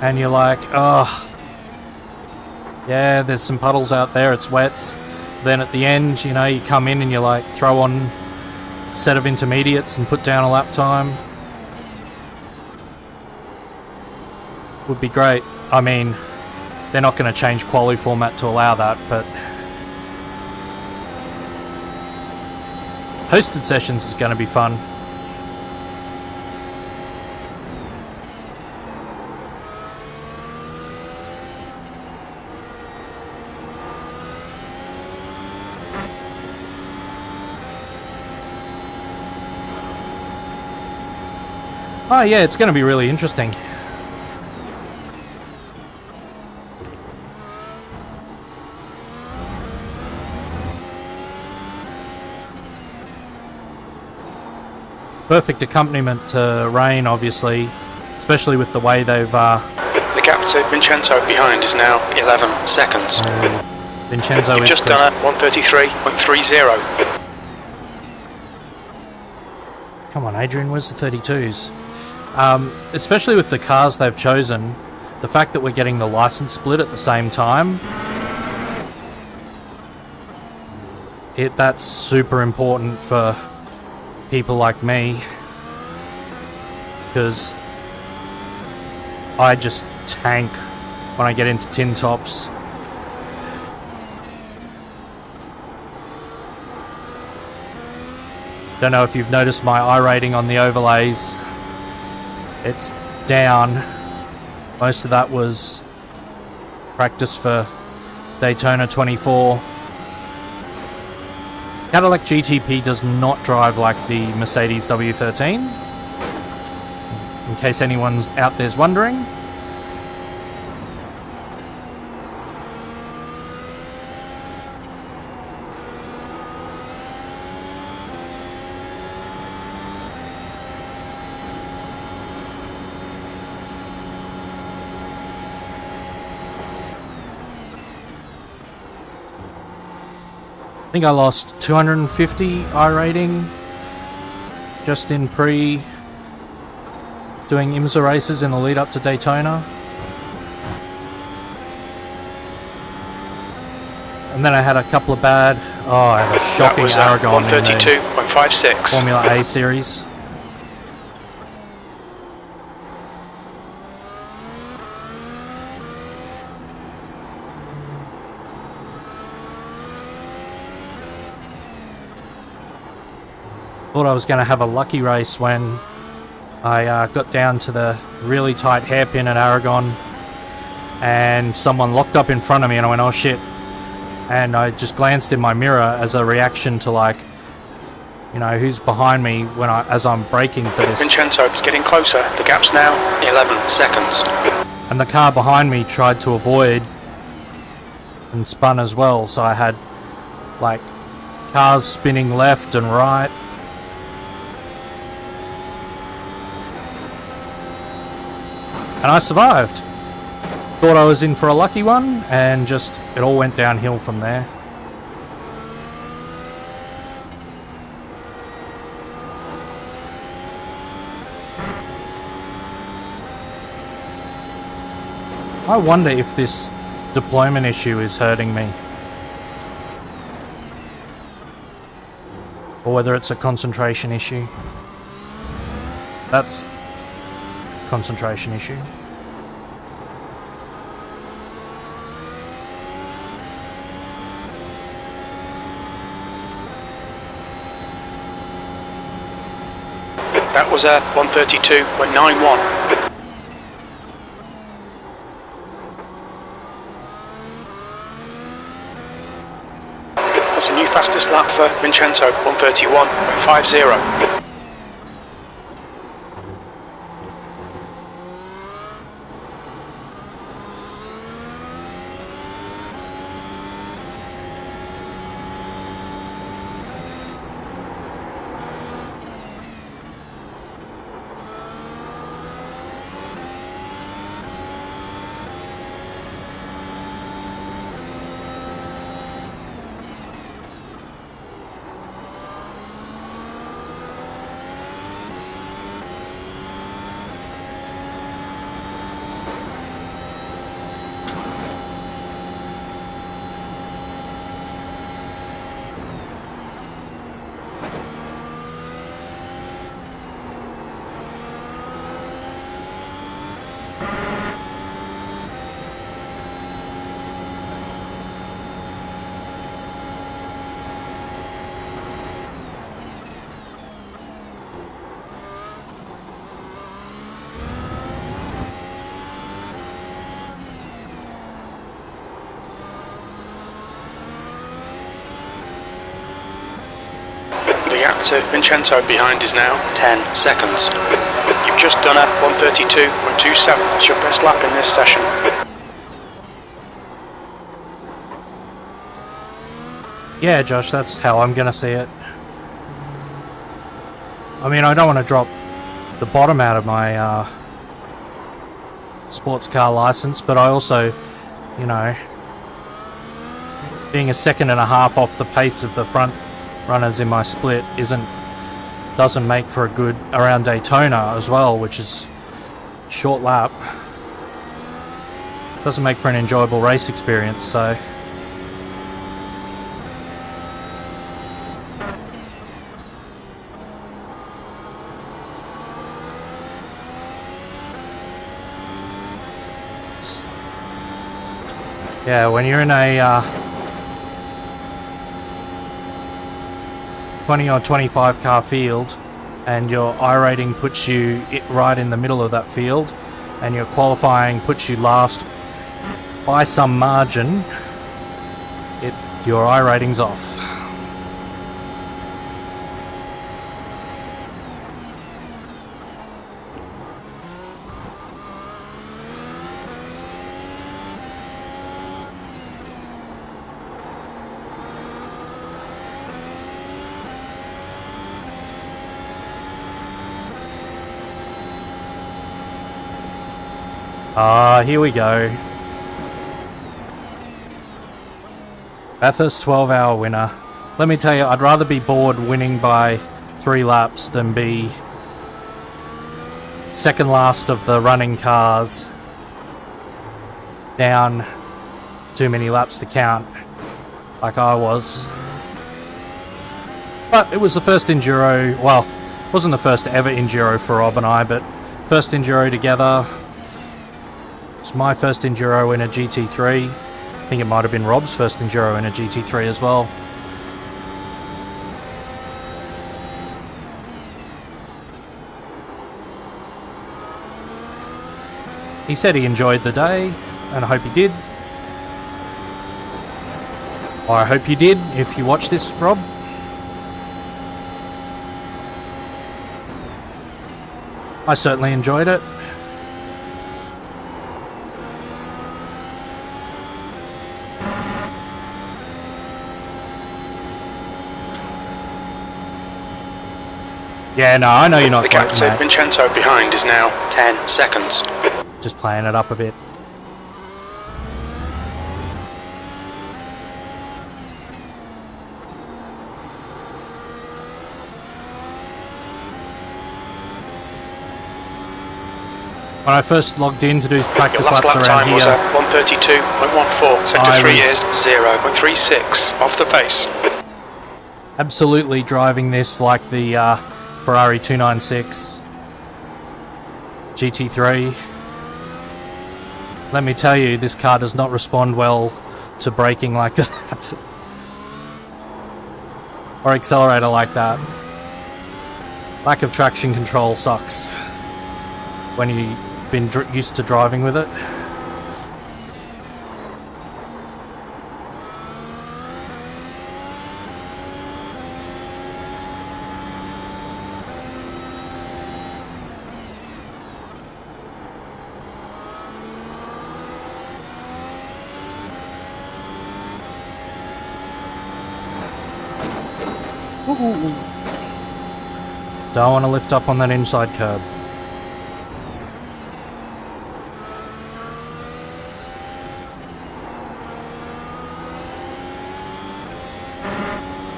and you're like, oh, yeah, there's some puddles out there, it's wet. Then at the end, you know, you come in and you like throw on a set of intermediates and put down a lap time. Would be great. I mean, they're not going to change quali format to allow that, but hosted sessions is going to be fun. Oh yeah, it's going to be really interesting. Perfect accompaniment to rain, obviously, especially with the way they've... The gap to Vincenzo behind is now 11 seconds. Vincenzo You've is just done a 1:33.30. Come on, Adrian, where's the 32s? Especially with the cars they've chosen, the fact that we're getting the license split at the same time, that's super important for people like me, because I just tank when I get into tin tops. Don't know if you've noticed my iRating on the overlays. It's down. Most of that was practice for Daytona 24. Cadillac GTP does not drive like the Mercedes W13. In case anyone's out there's wondering. I think I lost 250 iRating just in doing IMSA races in the lead up to Daytona. And then I had a couple of bad, I had a shocking Aragon in the 1:32.56 Formula A series. Thought I was going to have a lucky race when I got down to the really tight hairpin at Aragon and someone locked up in front of me and I went, oh shit. And I just glanced in my mirror as a reaction to, like, you know, who's behind me as I'm braking for this. Vincenzo is getting closer. The gap's now 11 seconds. And the car behind me tried to avoid and spun as well, so I had, like, cars spinning left and right. And I survived. Thought I was in for a lucky one, and just it all went downhill from there. I wonder if this deployment issue is hurting me, or whether it's a concentration issue. That's concentration issue. That was a 1:32.91. That's a new fastest lap for Vincenzo, 1:31.50. The gap to Vincenzo behind is now 10 seconds. You've just done a 1:32.27. That's your best lap in this session. Yeah, Josh, that's how I'm gonna see it. I mean, I don't want to drop the bottom out of my sports car license, but I also, you know, being a second and a half off the pace of the front runners in my split doesn't make for a good around Daytona as well, which is short lap. Doesn't make for an enjoyable race experience, so. Yeah, when you're in a 20 or 25 car field and your iRating puts you right in the middle of that field and your qualifying puts you last by some margin, your iRating's off. Here we go. Bathurst 12-hour winner. Let me tell you, I'd rather be bored winning by 3 laps than be second last of the running cars, down too many laps to count, like I was. But it was the first Enduro, well, it wasn't the first ever Enduro for Rob and I, but first Enduro together. It's my first Enduro in a GT3. I think it might have been Rob's first Enduro in a GT3 as well. He said he enjoyed the day, and I hope he did. Or I hope you did, if you watch this, Rob. I certainly enjoyed it. Yeah, no, I know you're not. The gap to Vincenzo behind is now 10 seconds. Just playing it up a bit. When I first logged in to do practice Your last laps lap around time here, was at 1:32.14. Sector 3 is 0.36 off the pace. absolutely driving this like the Ferrari 296 GT3. Let me tell you, this car does not respond well to braking like that. Or accelerator like that. Lack of traction control sucks when you've been used to driving with it. Don't want to lift up on that inside curb.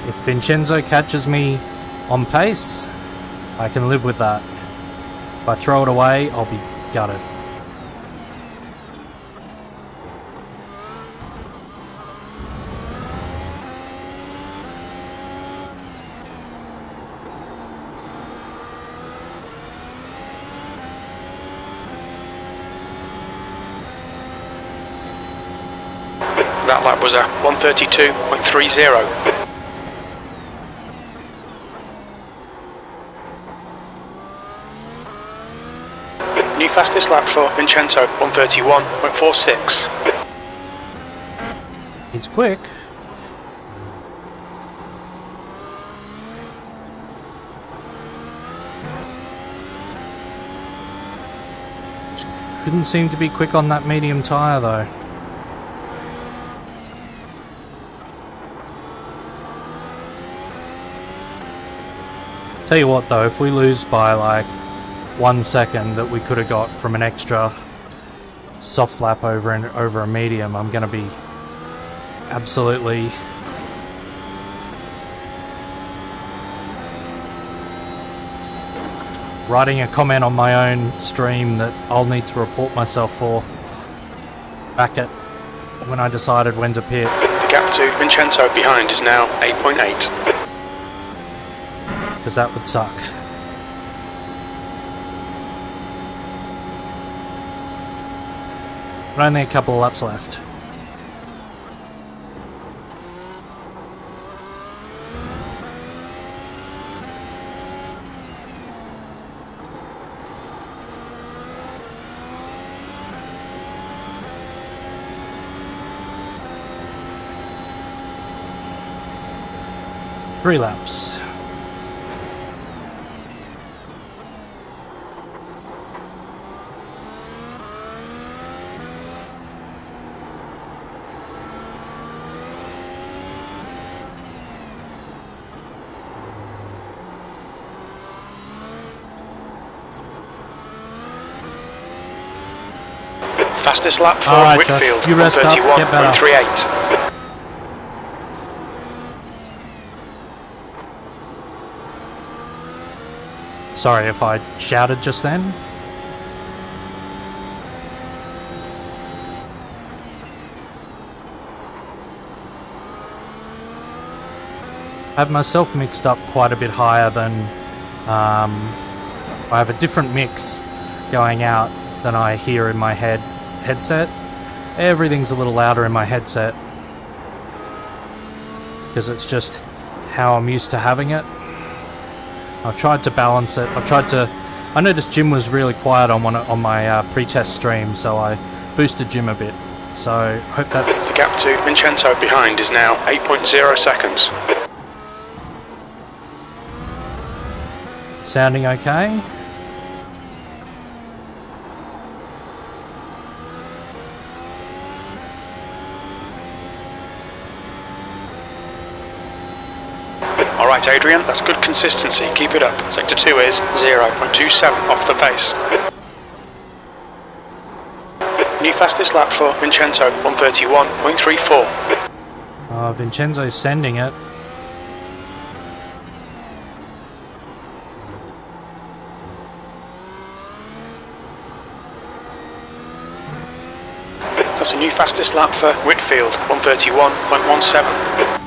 If Vincenzo catches me on pace, I can live with that. If I throw it away, I'll be gutted. That lap was a 1:32.30. New fastest lap for Vincenzo, 1:31.46. He's quick. Couldn't seem to be quick on that medium tyre though. Tell you what though, if we lose by like 1 second that we could have got from an extra soft lap over a medium, I'm gonna be absolutely writing a comment on my own stream that I'll need to report myself for back at when I decided when to pit. The gap to Vincenzo behind is now 8.8. Because that would suck. But only a couple of laps left. Three laps. Fastest lap for Alright, Whitfield, Josh, you rest up, get better. 131.38. Sorry if I shouted just then. I have myself mixed up quite a bit higher than... I have a different mix going out than I hear in my headset. Everything's a little louder in my headset. Because it's just how I'm used to having it. I've tried to balance it. I noticed Jim was really quiet on my pre-test stream, so I boosted Jim a bit. So hope that's... The gap to Vincenzo behind is now 8.0 seconds. Sounding okay? Alright Adrian, that's good consistency, keep it up. Sector 2 is 0.27 off the pace. New fastest lap for Vincenzo, 131.34. Vincenzo's sending it. That's a new fastest lap for Whitfield, 131.17.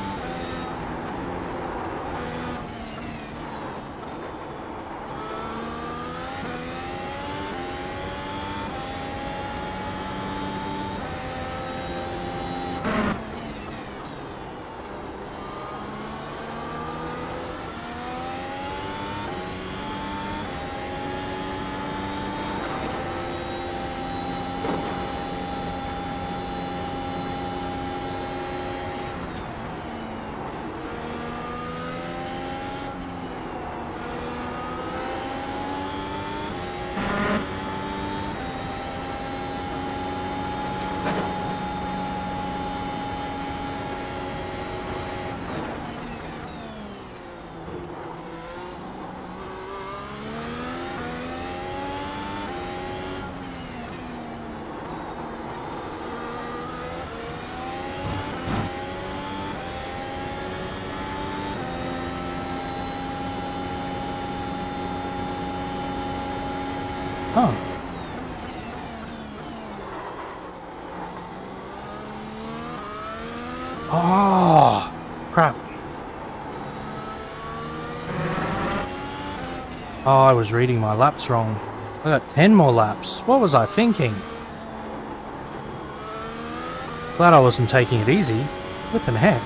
Oh. Oh, crap. Oh, I was reading my laps wrong. I got 10 more laps. What was I thinking? Glad I wasn't taking it easy. Flippin' heck.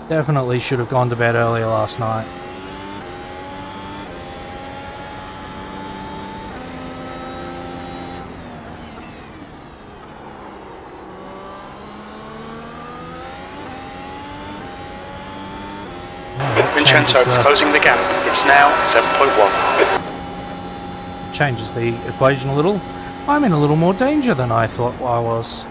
Definitely should have gone to bed earlier last night. Vincenzo is closing the gap. It's now 7.1. Changes the equation a little. I'm in a little more danger than I thought I was.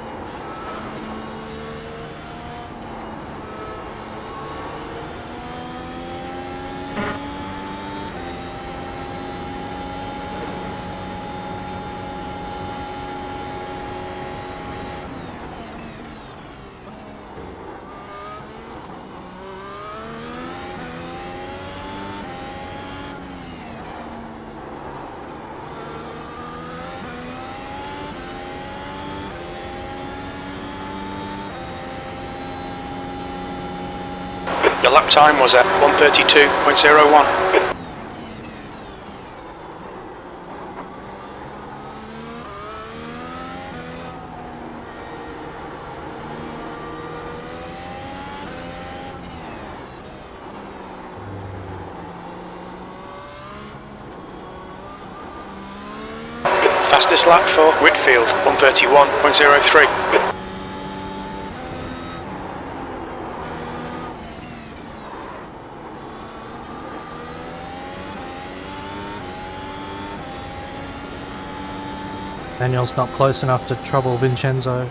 Your lap time was at 1:32.01. Fastest lap for Whitfield, 1:31.03. Daniel's not close enough to trouble Vincenzo.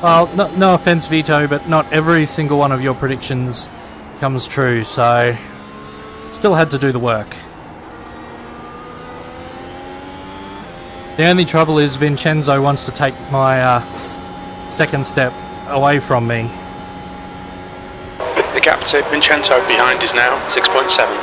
Well, no offense, Vito, but not every single one of your predictions comes true, so still had to do the work. The only trouble is Vincenzo wants to take my second step away from me. The gap to Vincenzo behind is now 6.7.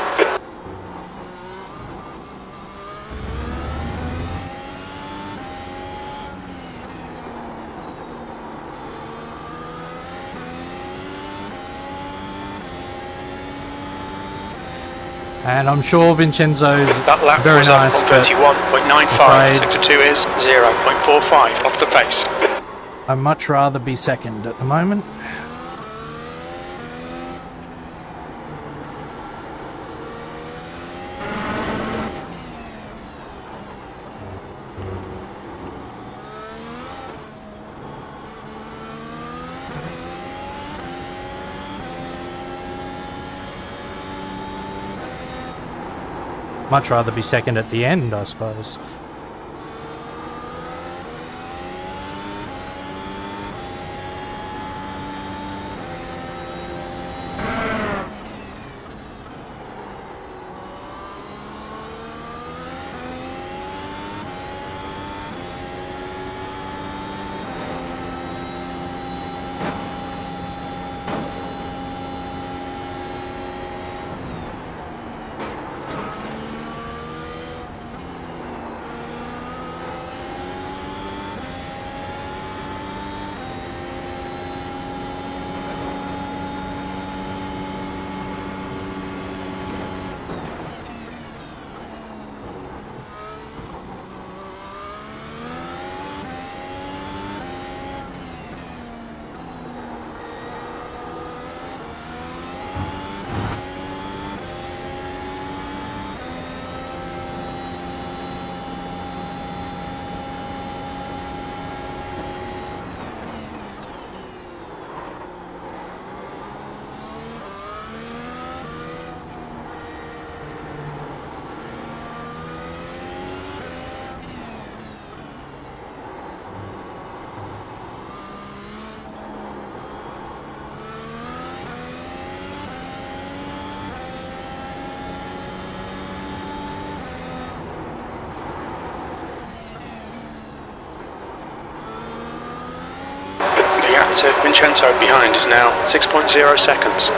And I'm sure Vincenzo's That lap very was nice, at but 31.95. Sector 2 is 0.45 off the pace. I'd much rather be second at the moment. Much rather be second at the end, I suppose. To Vincenzo behind is now 6.0 seconds.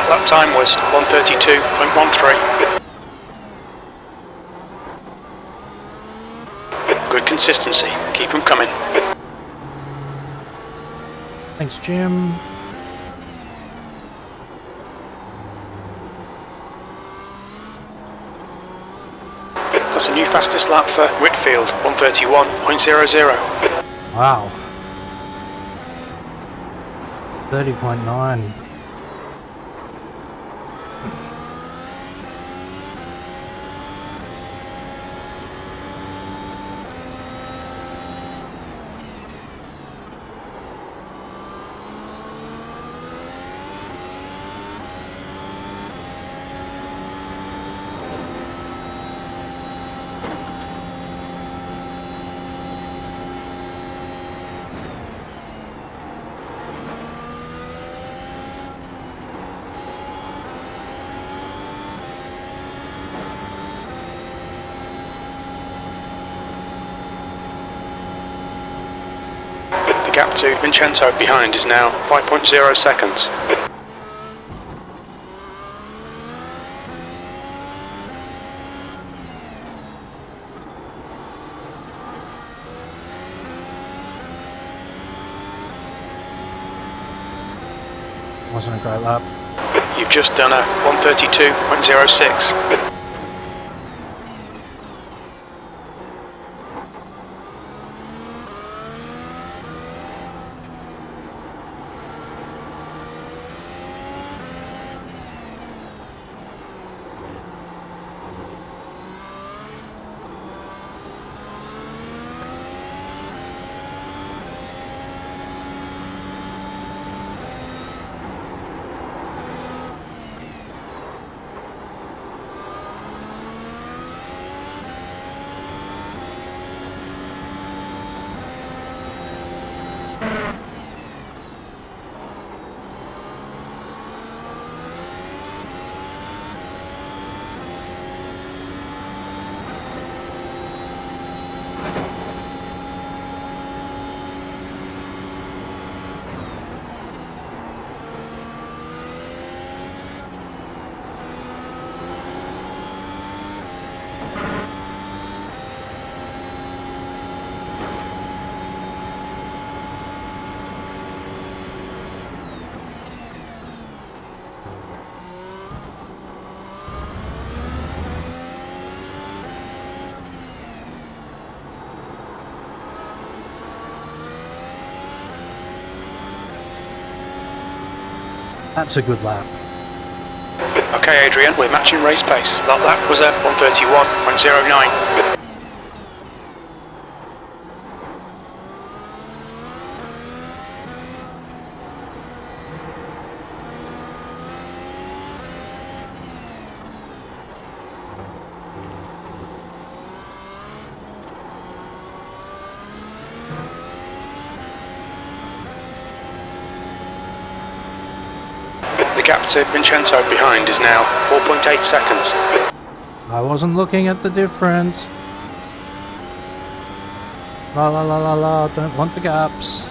That lap time was 1:32.13. Good consistency. Keep them coming. Thanks, Jim. That's a new fastest lap for Whitfield, 1:31.00. Wow. 30.9. The gap to Vincenzo behind is now 5.0 seconds. Wasn't a great lap. You've just done a 1:32.06. That's a good lap. Okay, Adrian, we're matching race pace. That lap was at 1:31.09. The gap to Vincenzo behind is now 4.8 seconds. I wasn't looking at the difference. La la la la la, don't want the gaps.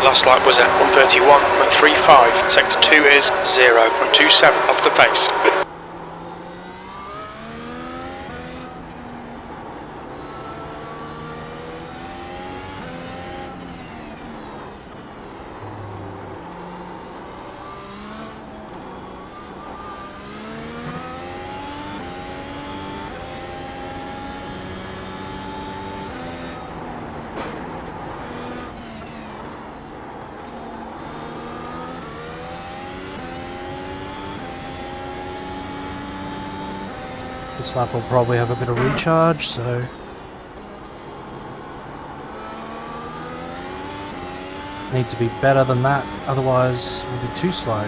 Last lap was at 1:31.35. Sector 2 is 0.27 off the pace. This lap will probably have a bit of recharge, so... Need to be better than that, otherwise we'll be too slow.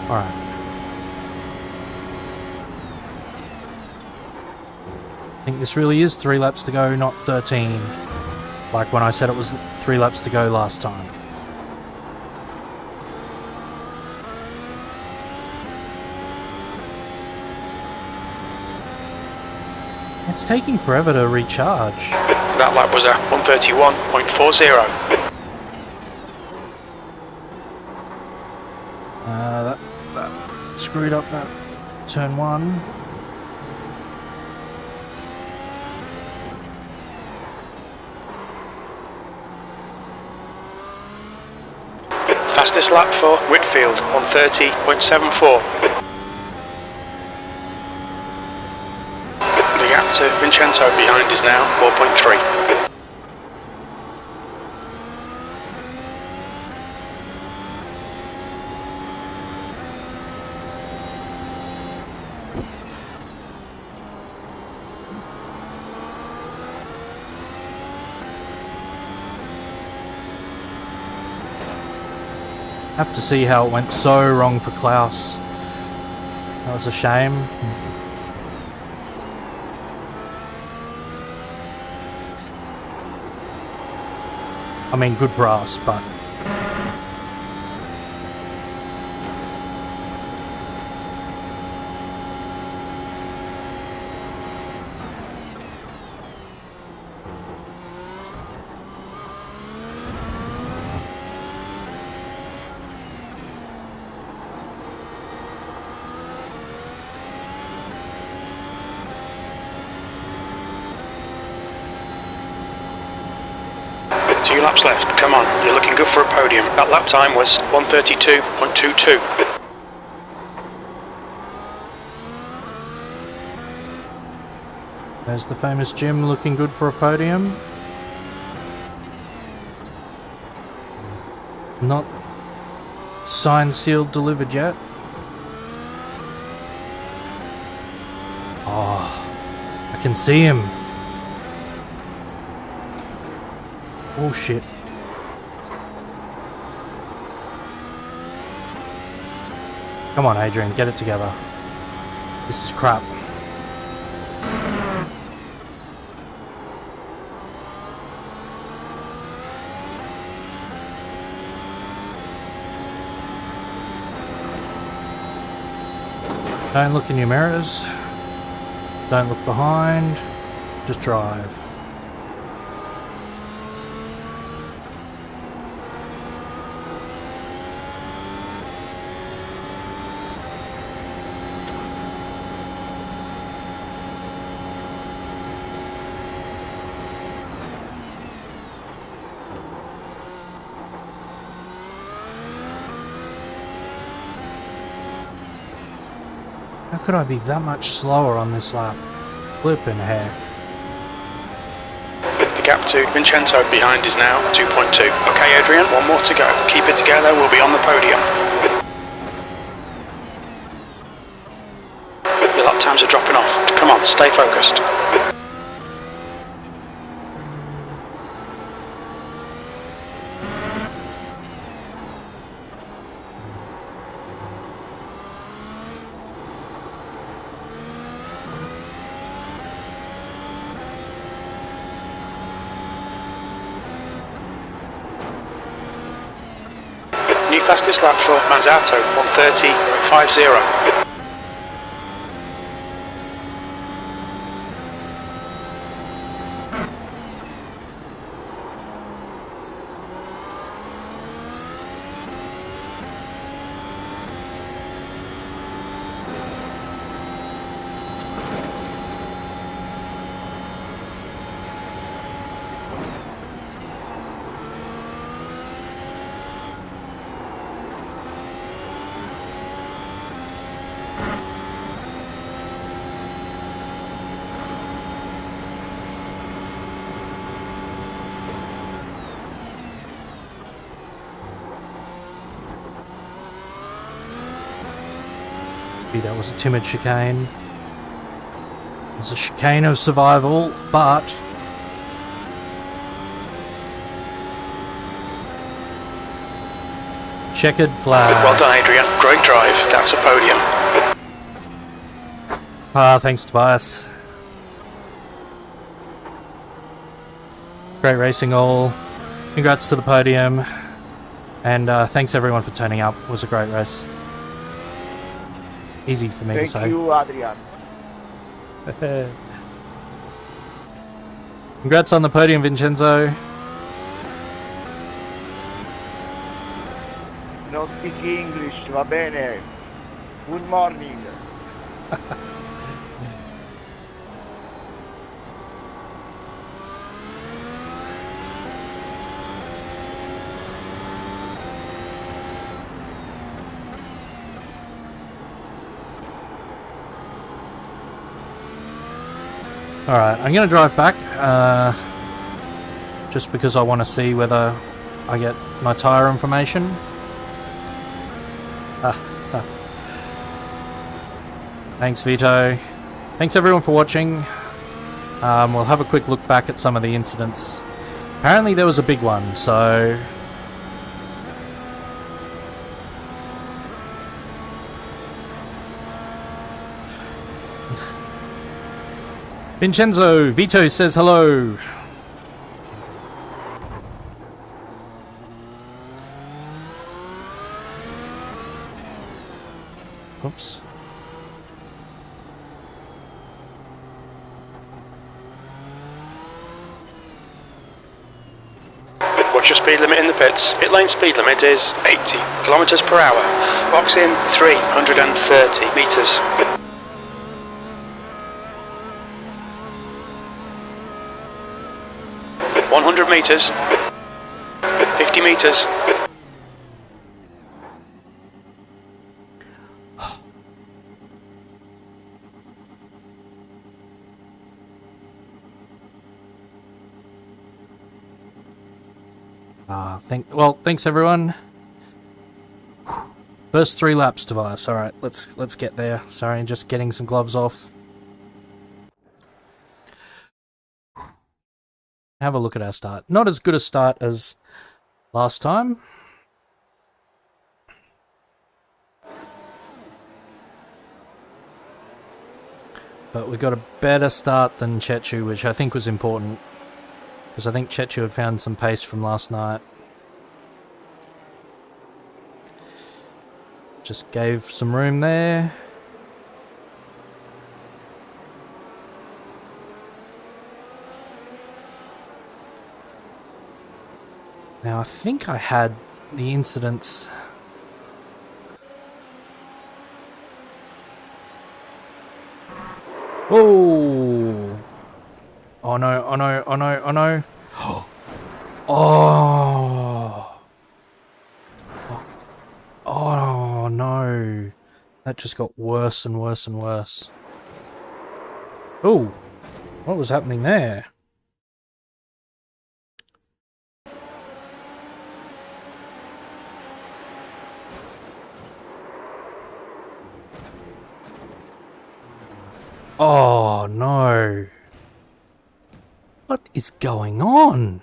Alright. I think this really is 3 laps to go, not 13. Like when I said it was 3 laps to go last time. It's taking forever to recharge. That lap was a 131.40. That screwed up that turn 1. Fastest lap for Whitfield, 130.74. The gap to Vincenzo behind is now 4.3. Have to see how it went so wrong for Klaus. That was a shame. I mean, good for us, but... Two laps left, come on, you're looking good for a podium. That lap time was 132.22. There's the famous Jim looking good for a podium. Not signed, sealed, delivered yet. Oh, I can see him. Oh shit. Come on, Adrian, get it together. This is crap. Don't look in your mirrors. Don't look behind. Just drive. How could I be that much slower on this lap? Flippin' heck. The gap to Vincenzo behind is now 2.2. Okay, Adrian, one more to go. Keep it together, we'll be on the podium. Your lap times are dropping off. Come on, stay focused. New fastest lap for Manzato, 130.50. Maybe that was a timid chicane. It was a chicane of survival, but... checkered flag. Well done, Adrian. Great drive. That's a podium. Ah, thanks, Tobias. Great racing all. Congrats to the podium. And thanks everyone for turning up. It was a great race. Easy for me to say. Thank you, Adrian. Congrats on the podium, Vincenzo. Not speak English, va bene. Good morning. Alright, I'm going to drive back, just because I want to see whether I get my tyre information. Thanks, Vito. Thanks everyone for watching. We'll have a quick look back at some of the incidents. Apparently there was a big one, so... Vincenzo, Vito says hello. Oops. What's your speed limit in the pits? Pit lane speed limit is 80 kilometers per hour. Box in 330 meters. 100 meters. 50 meters. Thanks everyone. First 3 laps, Tobias. All right, let's get there. Sorry, just getting some gloves off. Have a look at our start. Not as good a start as last time. But we got a better start than Chechu, which I think was important. Because I think Chechu had found some pace from last night. Just gave some room there. Now I think I had the incidents. Oh! Oh no, oh no, oh no, oh no. Oh! Oh no. That just got worse and worse and worse. Oh! What was happening there? Oh no. What is going on?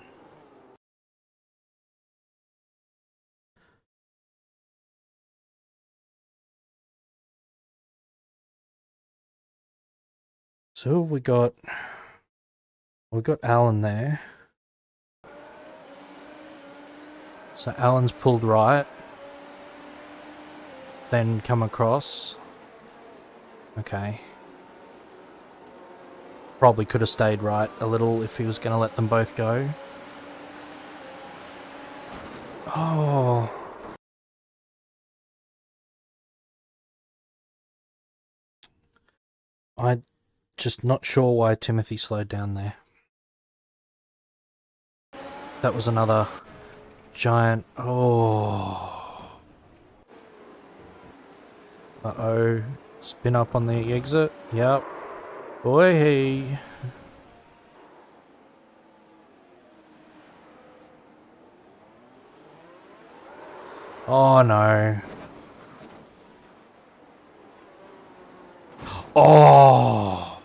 So we got Alan there. So Alan's pulled right. Then come across. Okay. Probably could have stayed right a little if he was going to let them both go. Oh. I'm just not sure why Timothy slowed down there. That was another giant... Oh. Uh-oh. Spin up on the exit. Yep. Boy, hey. Oh no. Oh!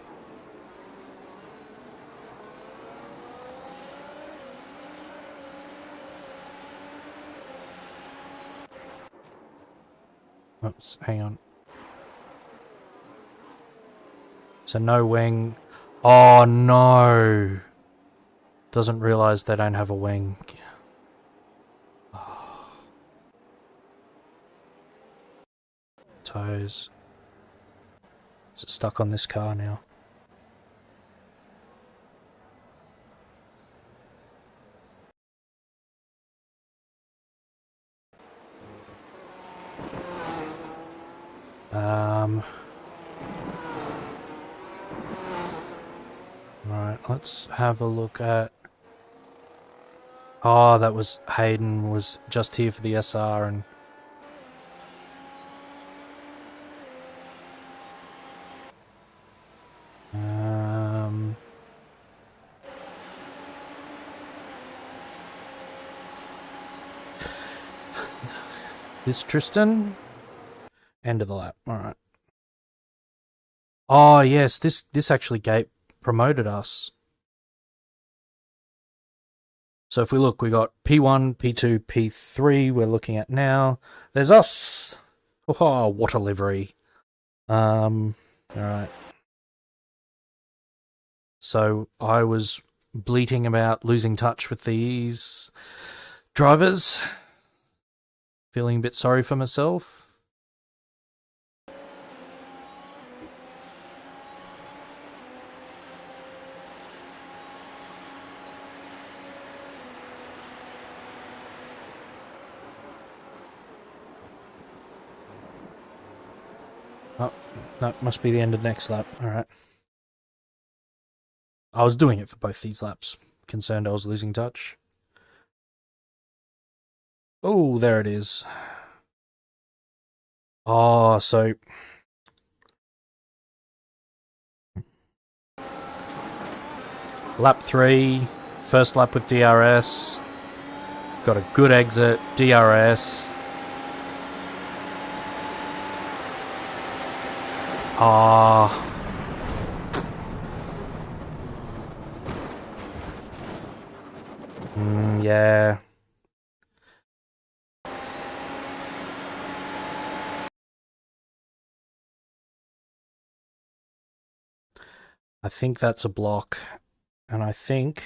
Oops, hang on. So no wing. Oh no! Doesn't realise they don't have a wing. Oh. Toes. Is it stuck on this car now? Right, let's have a look at... Oh, that was... Hayden was just here for the SR and... This Tristan? End of the lap, alright. Oh yes, this actually promoted us. So if we look, we got P1, P2, P3 we're looking at now. There's us! Oh, what a livery. Alright. So I was bleating about losing touch with these drivers. Feeling a bit sorry for myself. Oh, that must be the end of next lap. Alright. I was doing it for both these laps. Concerned I was losing touch. Oh, there it is. Oh, so... Lap 3, first lap with DRS. Got a good exit, DRS. Ah. Yeah. I think that's a block. And I think...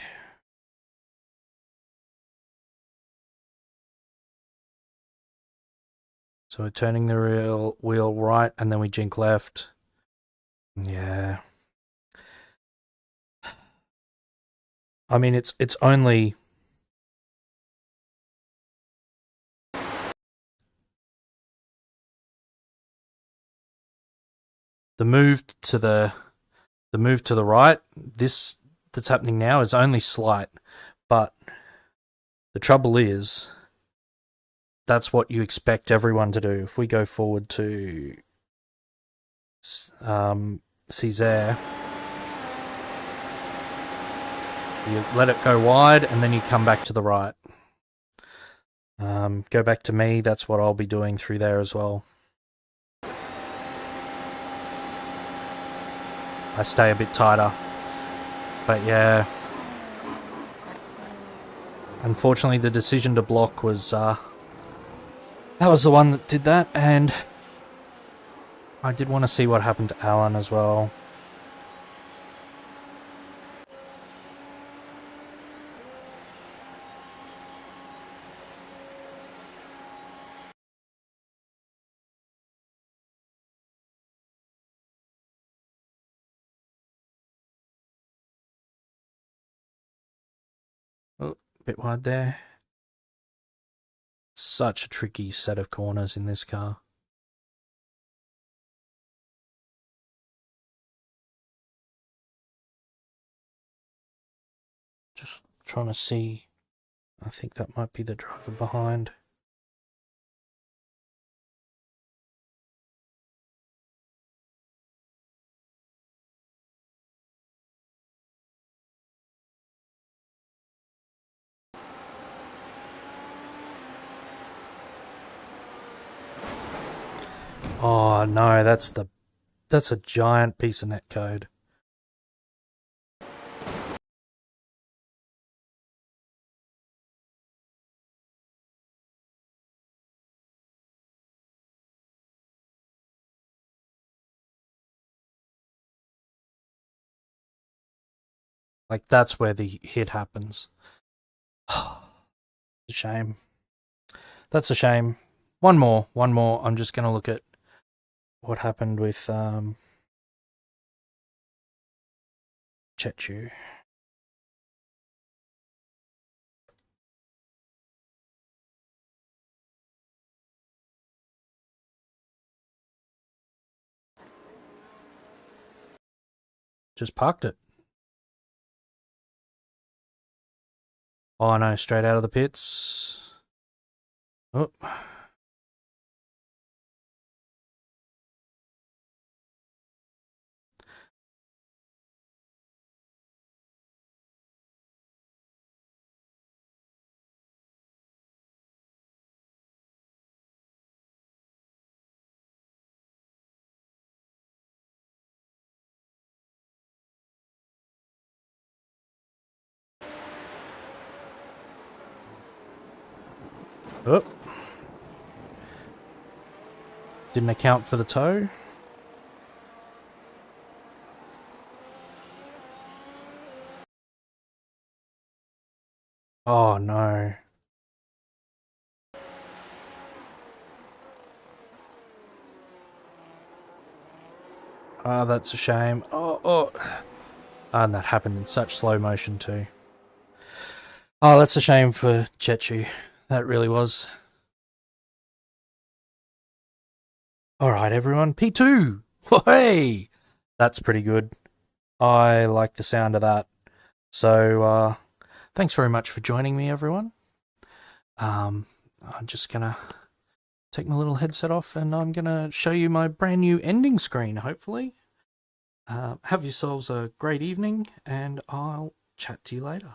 So we're turning the wheel right and then we jink left. Yeah. I mean, it's only... The move to the right, this that's happening now is only slight, but the trouble is that's what you expect everyone to do. If we go forward to Césaire, you let it go wide and then you come back to the right. Go back to me, that's what I'll be doing through there as well. I stay a bit tighter. But yeah. Unfortunately, the decision to block was... that was the one that did that, and... I did want to see what happened to Alan as well. Oh, a bit wide there. Such a tricky set of corners in this car. Just trying to see. I think that might be the driver behind. Oh no, that's the That's a giant piece of netcode. Like, that's where the hit happens. A shame. That's a shame. One more. I'm just going to look at what happened with Chechu. Just parked it. Oh no, straight out of the pits. Oh. Oh. Didn't account for the toe. Oh no. Oh, that's a shame. Oh. And that happened in such slow motion too. Oh, that's a shame for Chechu. That really was. Alright everyone, P2! Hey! That's pretty good. I like the sound of that. So, thanks very much for joining me, everyone. I'm just gonna take my little headset off and I'm gonna show you my brand new ending screen, hopefully. Have yourselves a great evening and I'll chat to you later.